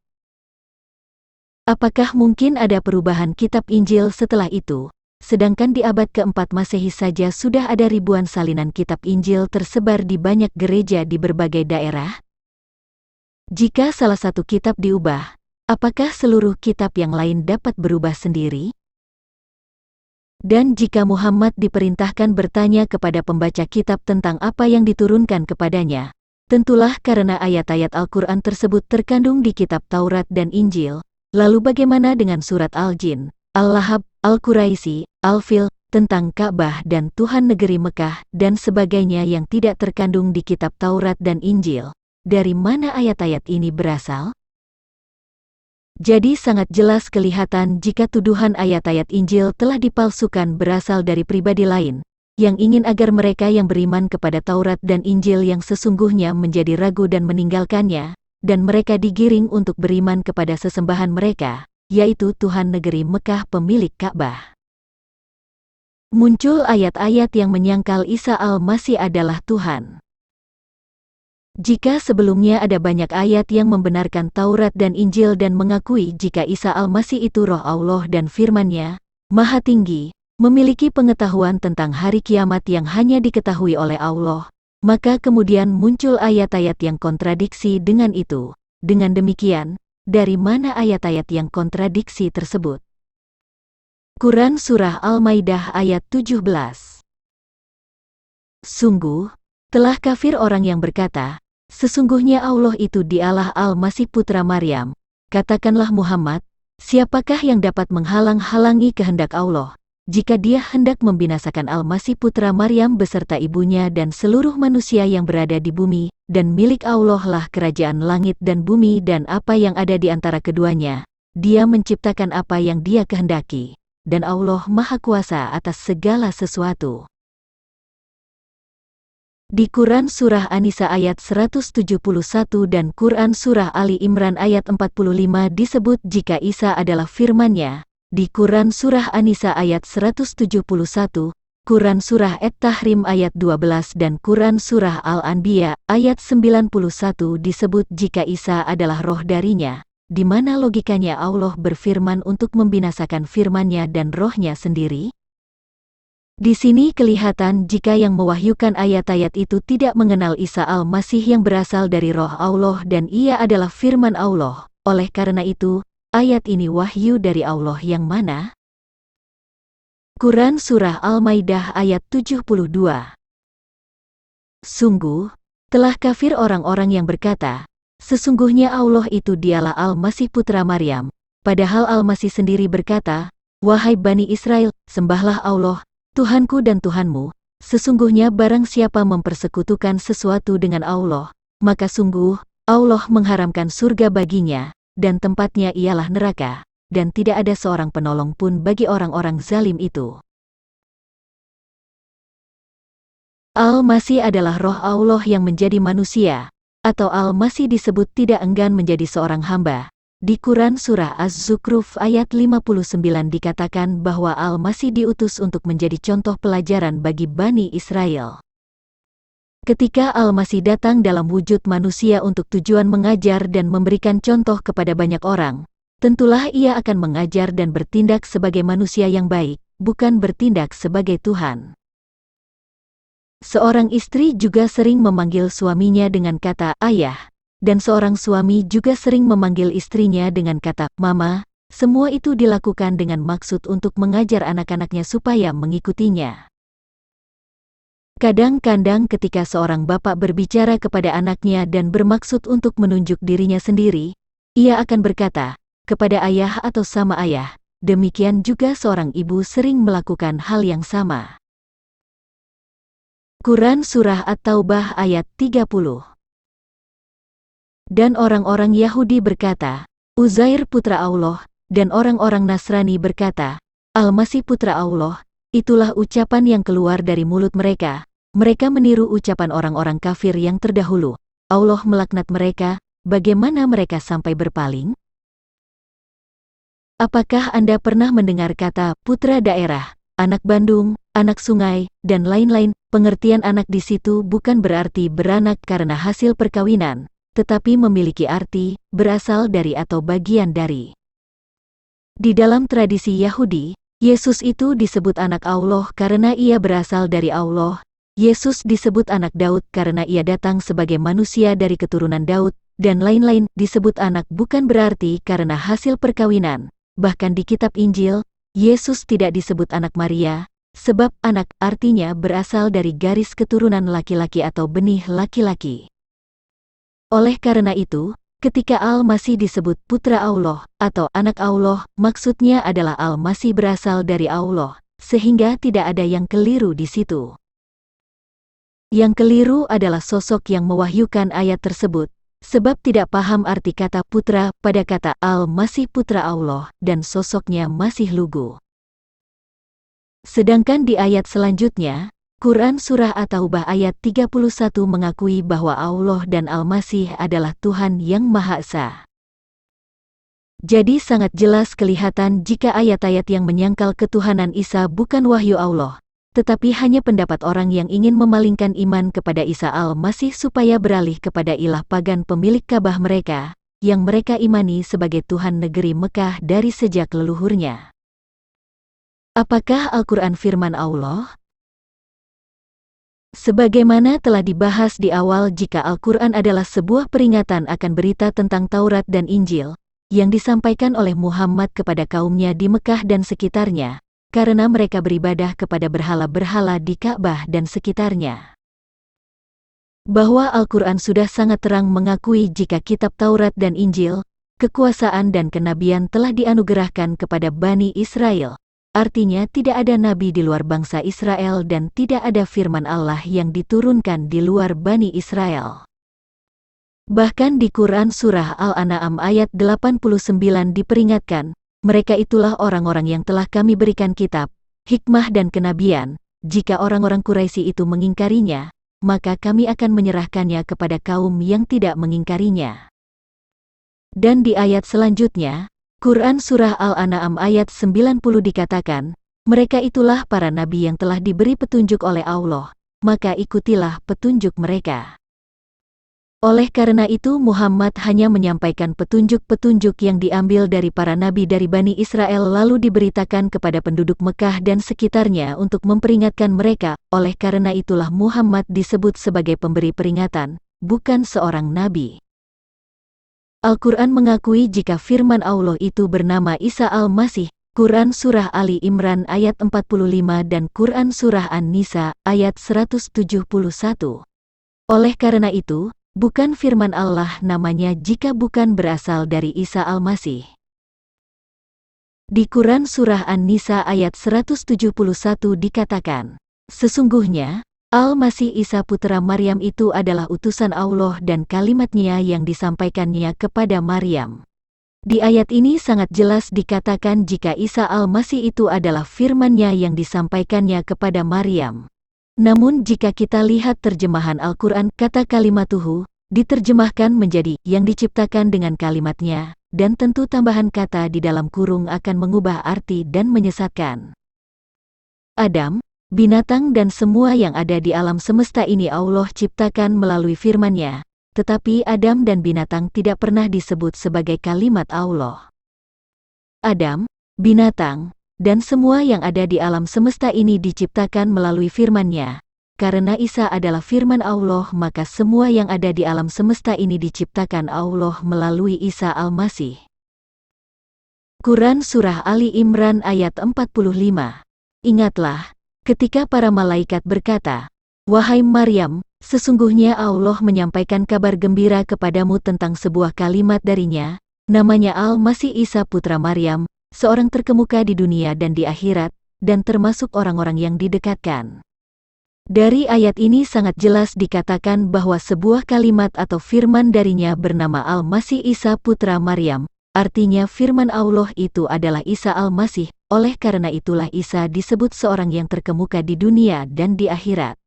Apakah mungkin ada perubahan kitab Injil setelah itu? Sedangkan di abad keempat Masehi saja sudah ada ribuan salinan kitab Injil tersebar di banyak gereja di berbagai daerah. Jika salah satu kitab diubah, apakah seluruh kitab yang lain dapat berubah sendiri? Dan jika Muhammad diperintahkan bertanya kepada pembaca kitab tentang apa yang diturunkan kepadanya, tentulah karena ayat-ayat Al-Quran tersebut terkandung di kitab Taurat dan Injil. Lalu bagaimana dengan surat Al-Jin, Al-Lahab, Al-Quraisy, Al-Fil, tentang Ka'bah dan Tuhan negeri Mekah dan sebagainya yang tidak terkandung di kitab Taurat dan Injil? Dari mana ayat-ayat ini berasal? Jadi sangat jelas kelihatan jika tuduhan ayat-ayat Injil telah dipalsukan berasal dari pribadi lain, yang ingin agar mereka yang beriman kepada Taurat dan Injil yang sesungguhnya menjadi ragu dan meninggalkannya, dan mereka digiring untuk beriman kepada sesembahan mereka, yaitu Tuhan negeri Mekah pemilik Ka'bah. Muncul ayat-ayat yang menyangkal Isa Al-Masih adalah Tuhan. Jika sebelumnya ada banyak ayat yang membenarkan Taurat dan Injil dan mengakui jika Isa Al-Masih itu Roh Allah dan Firman-Nya, Maha Tinggi, memiliki pengetahuan tentang hari kiamat yang hanya diketahui oleh Allah, maka kemudian muncul ayat-ayat yang kontradiksi dengan itu. Dengan demikian, dari mana ayat-ayat yang kontradiksi tersebut? Quran Surah Al-Maidah ayat 17. Sungguh, telah kafir orang yang berkata, sesungguhnya Allah itu Dialah Al-Masih putra Maryam. Katakanlah Muhammad, siapakah yang dapat menghalang-halangi kehendak Allah, jika Dia hendak membinasakan Al-Masih putra Maryam beserta ibunya dan seluruh manusia yang berada di bumi, dan milik Allah lah kerajaan langit dan bumi dan apa yang ada di antara keduanya. Dia menciptakan apa yang Dia kehendaki, dan Allah Maha Kuasa atas segala sesuatu. Di Quran Surah An-Nisa ayat 171 dan Quran Surah Ali Imran ayat 45 disebut jika Isa adalah firman-Nya. Di Quran Surah An-Nisa ayat 171, Quran Surah At-Tahrim ayat 12 dan Quran Surah Al-Anbiya ayat 91 disebut jika Isa adalah roh darinya. Di mana logikanya Allah berfirman untuk membinasakan firman-Nya dan roh-Nya sendiri? Di sini kelihatan jika yang mewahyukan ayat-ayat itu tidak mengenal Isa Al-Masih yang berasal dari roh Allah dan ia adalah firman Allah. Oleh karena itu, ayat ini wahyu dari Allah yang mana? Quran Surah Al-Maidah ayat 72. Sungguh, telah kafir orang-orang yang berkata, sesungguhnya Allah itu Dialah Al-Masih putra Maryam. Padahal Al-Masih sendiri berkata, wahai Bani Israel, sembahlah Allah, Tuhanku dan Tuhanmu. Sesungguhnya barang siapa mempersekutukan sesuatu dengan Allah, maka sungguh, Allah mengharamkan surga baginya, dan tempatnya ialah neraka, dan tidak ada seorang penolong pun bagi orang-orang zalim itu. Al-Masih adalah roh Allah yang menjadi manusia, atau Al-Masih disebut tidak enggan menjadi seorang hamba. Di Quran Surah Az-Zukhruf ayat 59 dikatakan bahwa Al-Masih diutus untuk menjadi contoh pelajaran bagi Bani Israel. Ketika Al-Masih datang dalam wujud manusia untuk tujuan mengajar dan memberikan contoh kepada banyak orang, tentulah ia akan mengajar dan bertindak sebagai manusia yang baik, bukan bertindak sebagai Tuhan. Seorang istri juga sering memanggil suaminya dengan kata ayah, dan seorang suami juga sering memanggil istrinya dengan kata mama. Semua itu dilakukan dengan maksud untuk mengajar anak-anaknya supaya mengikutinya. Kadang-kadang ketika seorang bapak berbicara kepada anaknya dan bermaksud untuk menunjuk dirinya sendiri, ia akan berkata kepada ayah atau sama ayah. Demikian juga seorang ibu sering melakukan hal yang sama. Quran Surah At-Taubah ayat 30. Dan orang-orang Yahudi berkata, Uzair putra Allah, dan orang-orang Nasrani berkata, Al-Masih putra Allah. Itulah ucapan yang keluar dari mulut mereka. Mereka meniru ucapan orang-orang kafir yang terdahulu. Allah melaknat mereka, bagaimana mereka sampai berpaling? Apakah Anda pernah mendengar kata putra daerah, anak Bandung, anak sungai, dan lain-lain? Pengertian anak di situ bukan berarti beranak karena hasil perkawinan, tetapi memiliki arti berasal dari atau bagian dari. Di dalam tradisi Yahudi, Yesus itu disebut anak Allah karena ia berasal dari Allah. Yesus disebut anak Daud karena ia datang sebagai manusia dari keturunan Daud, dan lain-lain. Disebut anak bukan berarti karena hasil perkawinan. Bahkan di kitab Injil, Yesus tidak disebut anak Maria, sebab anak artinya berasal dari garis keturunan laki-laki atau benih laki-laki. Oleh karena itu, ketika Al-Masih disebut putra Allah atau anak Allah, maksudnya adalah Al-Masih berasal dari Allah, sehingga tidak ada yang keliru di situ. Yang keliru adalah sosok yang mewahyukan ayat tersebut, sebab tidak paham arti kata putra pada kata Al-Masih putra Allah dan sosoknya masih lugu. Sedangkan di ayat selanjutnya, Quran Surah At-Taubah ayat 31 mengakui bahwa Allah dan Al-Masih adalah Tuhan yang Maha Esa. Jadi sangat jelas kelihatan jika ayat-ayat yang menyangkal ketuhanan Isa bukan wahyu Allah, tetapi hanya pendapat orang yang ingin memalingkan iman kepada Isa Al-Masih supaya beralih kepada ilah pagan pemilik Ka'bah mereka, yang mereka imani sebagai Tuhan negeri Mekah dari sejak leluhurnya. Apakah Al-Quran firman Allah? Sebagaimana telah dibahas di awal, jika Al-Quran adalah sebuah peringatan akan berita tentang Taurat dan Injil, yang disampaikan oleh Muhammad kepada kaumnya di Mekah dan sekitarnya, karena mereka beribadah kepada berhala-berhala di Ka'bah dan sekitarnya. Bahwa Al-Quran sudah sangat terang mengakui jika kitab Taurat dan Injil, kekuasaan dan kenabian telah dianugerahkan kepada Bani Israel. Artinya tidak ada nabi di luar bangsa Israel dan tidak ada firman Allah yang diturunkan di luar Bani Israel. Bahkan di Quran Surah Al-An'am ayat 89 diperingatkan, mereka itulah orang-orang yang telah kami berikan kitab, hikmah dan kenabian. Jika orang-orang Quraisy itu mengingkarinya, maka kami akan menyerahkannya kepada kaum yang tidak mengingkarinya. Dan di ayat selanjutnya, Quran Surah Al-An'am ayat 90 dikatakan, mereka itulah para nabi yang telah diberi petunjuk oleh Allah, maka ikutilah petunjuk mereka. Oleh karena itu Muhammad hanya menyampaikan petunjuk-petunjuk yang diambil dari para nabi dari Bani Israel lalu diberitakan kepada penduduk Mekah dan sekitarnya untuk memperingatkan mereka. Oleh karena itulah Muhammad disebut sebagai pemberi peringatan, bukan seorang nabi. Al-Quran mengakui jika firman Allah itu bernama Isa Al-Masih, Quran Surah Ali Imran ayat 45 dan Quran Surah An-Nisa ayat 171. Oleh karena itu, bukan firman Allah namanya jika bukan berasal dari Isa Al-Masih. Di Quran Surah An-Nisa ayat 171 dikatakan, sesungguhnya, Al-Masih Isa putra Maryam itu adalah utusan Allah dan kalimatnya yang disampaikannya kepada Maryam. Di ayat ini sangat jelas dikatakan jika Isa Al-Masih itu adalah firman-Nya yang disampaikannya kepada Maryam. Namun jika kita lihat terjemahan Al-Quran, kata kalimatuhu diterjemahkan menjadi yang diciptakan dengan kalimatnya, dan tentu tambahan kata di dalam kurung akan mengubah arti dan menyesatkan. Adam, binatang dan semua yang ada di alam semesta ini Allah ciptakan melalui firman-Nya, tetapi Adam dan binatang tidak pernah disebut sebagai kalimat Allah. Adam, binatang, dan semua yang ada di alam semesta ini diciptakan melalui firman-Nya. Karena Isa adalah firman Allah, maka semua yang ada di alam semesta ini diciptakan Allah melalui Isa Al-Masih. Quran Surah Ali Imran ayat 45. Ingatlah, ketika para malaikat berkata, wahai Maryam, sesungguhnya Allah menyampaikan kabar gembira kepadamu tentang sebuah kalimat darinya, namanya Al-Masih Isa putra Maryam, seorang terkemuka di dunia dan di akhirat, dan termasuk orang-orang yang didekatkan. Dari ayat ini sangat jelas dikatakan bahwa sebuah kalimat atau firman darinya bernama Al-Masih Isa putra Maryam, artinya firman Allah itu adalah Isa Al-Masih, oleh karena itulah Isa disebut seorang yang terkemuka di dunia dan di akhirat.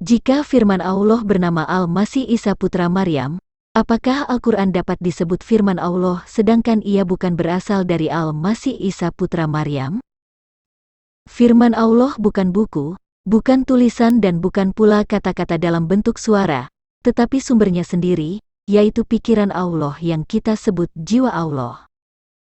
Jika firman Allah bernama Al-Masih Isa putra Maryam, apakah Al-Quran dapat disebut firman Allah sedangkan ia bukan berasal dari Al-Masih Isa putra Maryam? Firman Allah bukan buku, bukan tulisan dan bukan pula kata-kata dalam bentuk suara, tetapi sumbernya sendiri, yaitu pikiran Allah yang kita sebut jiwa Allah.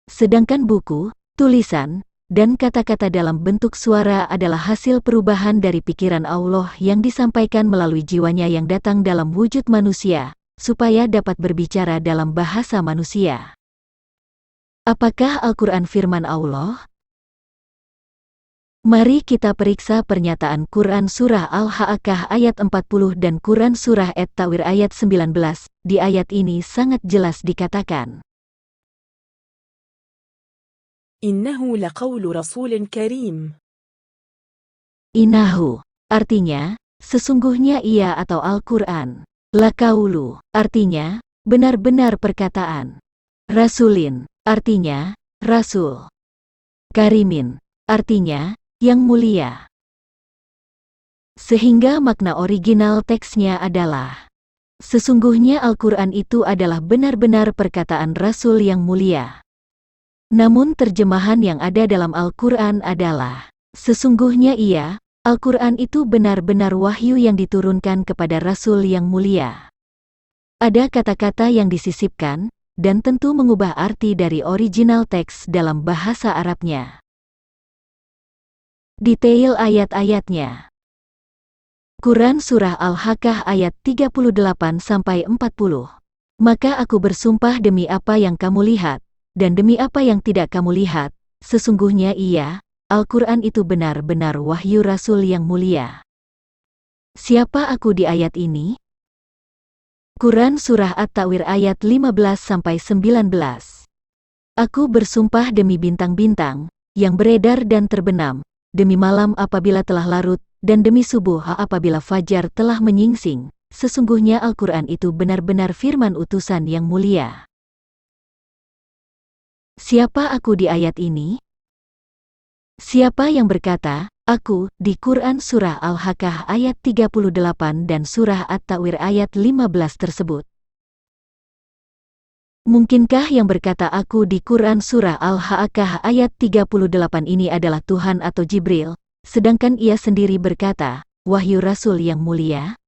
Sedangkan buku, tulisan, dan kata-kata dalam bentuk suara adalah hasil perubahan dari pikiran Allah yang disampaikan melalui jiwanya yang datang dalam wujud manusia, supaya dapat berbicara dalam bahasa manusia. Apakah Al-Quran firman Allah? Mari kita periksa pernyataan Quran Surah Al-Haqqah ayat 40 dan Quran Surah At-Tawir ayat 19. Di ayat ini sangat jelas dikatakan, Innahu laqawlu rasulin karim. Innahu, artinya, sesungguhnya ia atau Al-Quran. Laqaulu, artinya, benar-benar perkataan. Rasulin, artinya, rasul. Karimin, artinya, yang mulia. Sehingga makna original teksnya adalah Sesungguhnya Al-Quran itu adalah benar-benar perkataan Rasul yang mulia. Namun terjemahan yang ada dalam Al-Quran adalah, sesungguhnya ia, Al-Quran itu benar-benar wahyu yang diturunkan kepada Rasul yang mulia. Ada kata-kata yang disisipkan, dan tentu mengubah arti dari original teks dalam bahasa Arabnya. Detail ayat-ayatnya. Quran Surah Al-Haqqah ayat 38-40. Maka aku bersumpah demi apa yang kamu lihat, dan demi apa yang tidak kamu lihat, sesungguhnya ia, Al-Quran itu benar-benar wahyu Rasul yang mulia. Siapa aku di ayat ini? Quran Surah At-Ta'wir ayat 15-19. Aku bersumpah demi bintang-bintang, yang beredar dan terbenam, demi malam apabila telah larut, dan demi subuh apabila fajar telah menyingsing, sesungguhnya Al-Quran itu benar-benar firman utusan yang mulia. Siapa aku di ayat ini? Siapa yang berkata, aku, di Quran Surah Al-Haqqah ayat 38 dan Surah At-Ta'wir ayat 15 tersebut? Mungkinkah yang berkata aku di Quran Surah Al-Haqqah ayat 38 ini adalah Tuhan atau Jibril, sedangkan ia sendiri berkata, wahyu Rasul yang mulia?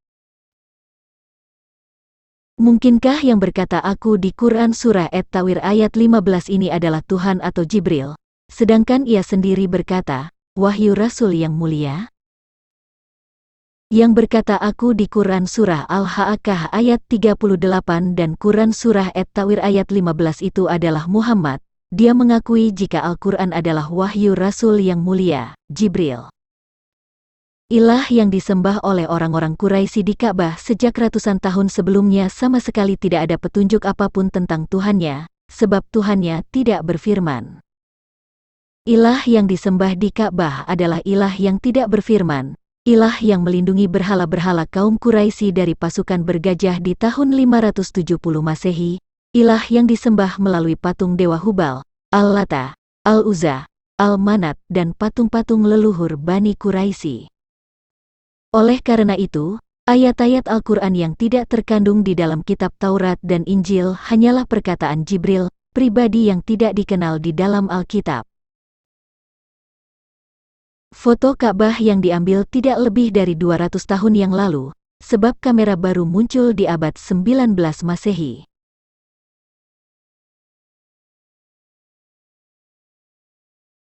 Mungkinkah yang berkata aku di Quran Surah At-Ta'wir ayat 15 ini adalah Tuhan atau Jibril, sedangkan ia sendiri berkata, wahyu Rasul yang mulia? Yang berkata aku di Quran Surah Al-Haqqah ayat 38 dan Quran Surah At-Ta'wir ayat 15 itu adalah Muhammad. Dia mengakui jika Al-Quran adalah wahyu Rasul yang mulia, Jibril. Ilah yang disembah oleh orang-orang Quraisy di Ka'bah sejak ratusan tahun sebelumnya sama sekali tidak ada petunjuk apapun tentang Tuhannya, sebab Tuhannya tidak berfirman. Ilah yang disembah di Ka'bah adalah ilah yang tidak berfirman, ilah yang melindungi berhala-berhala kaum Quraisy dari pasukan bergajah di tahun 570 Masehi, ilah yang disembah melalui patung Dewa Hubal, Al-Lata, Al-Uzza, Al-Manat dan patung-patung leluhur Bani Quraisy. Oleh karena itu, ayat-ayat Al-Quran yang tidak terkandung di dalam kitab Taurat dan Injil hanyalah perkataan Jibril, pribadi yang tidak dikenal di dalam Alkitab. Foto Ka'bah yang diambil tidak lebih dari 200 tahun yang lalu, sebab kamera baru muncul di abad 19 Masehi.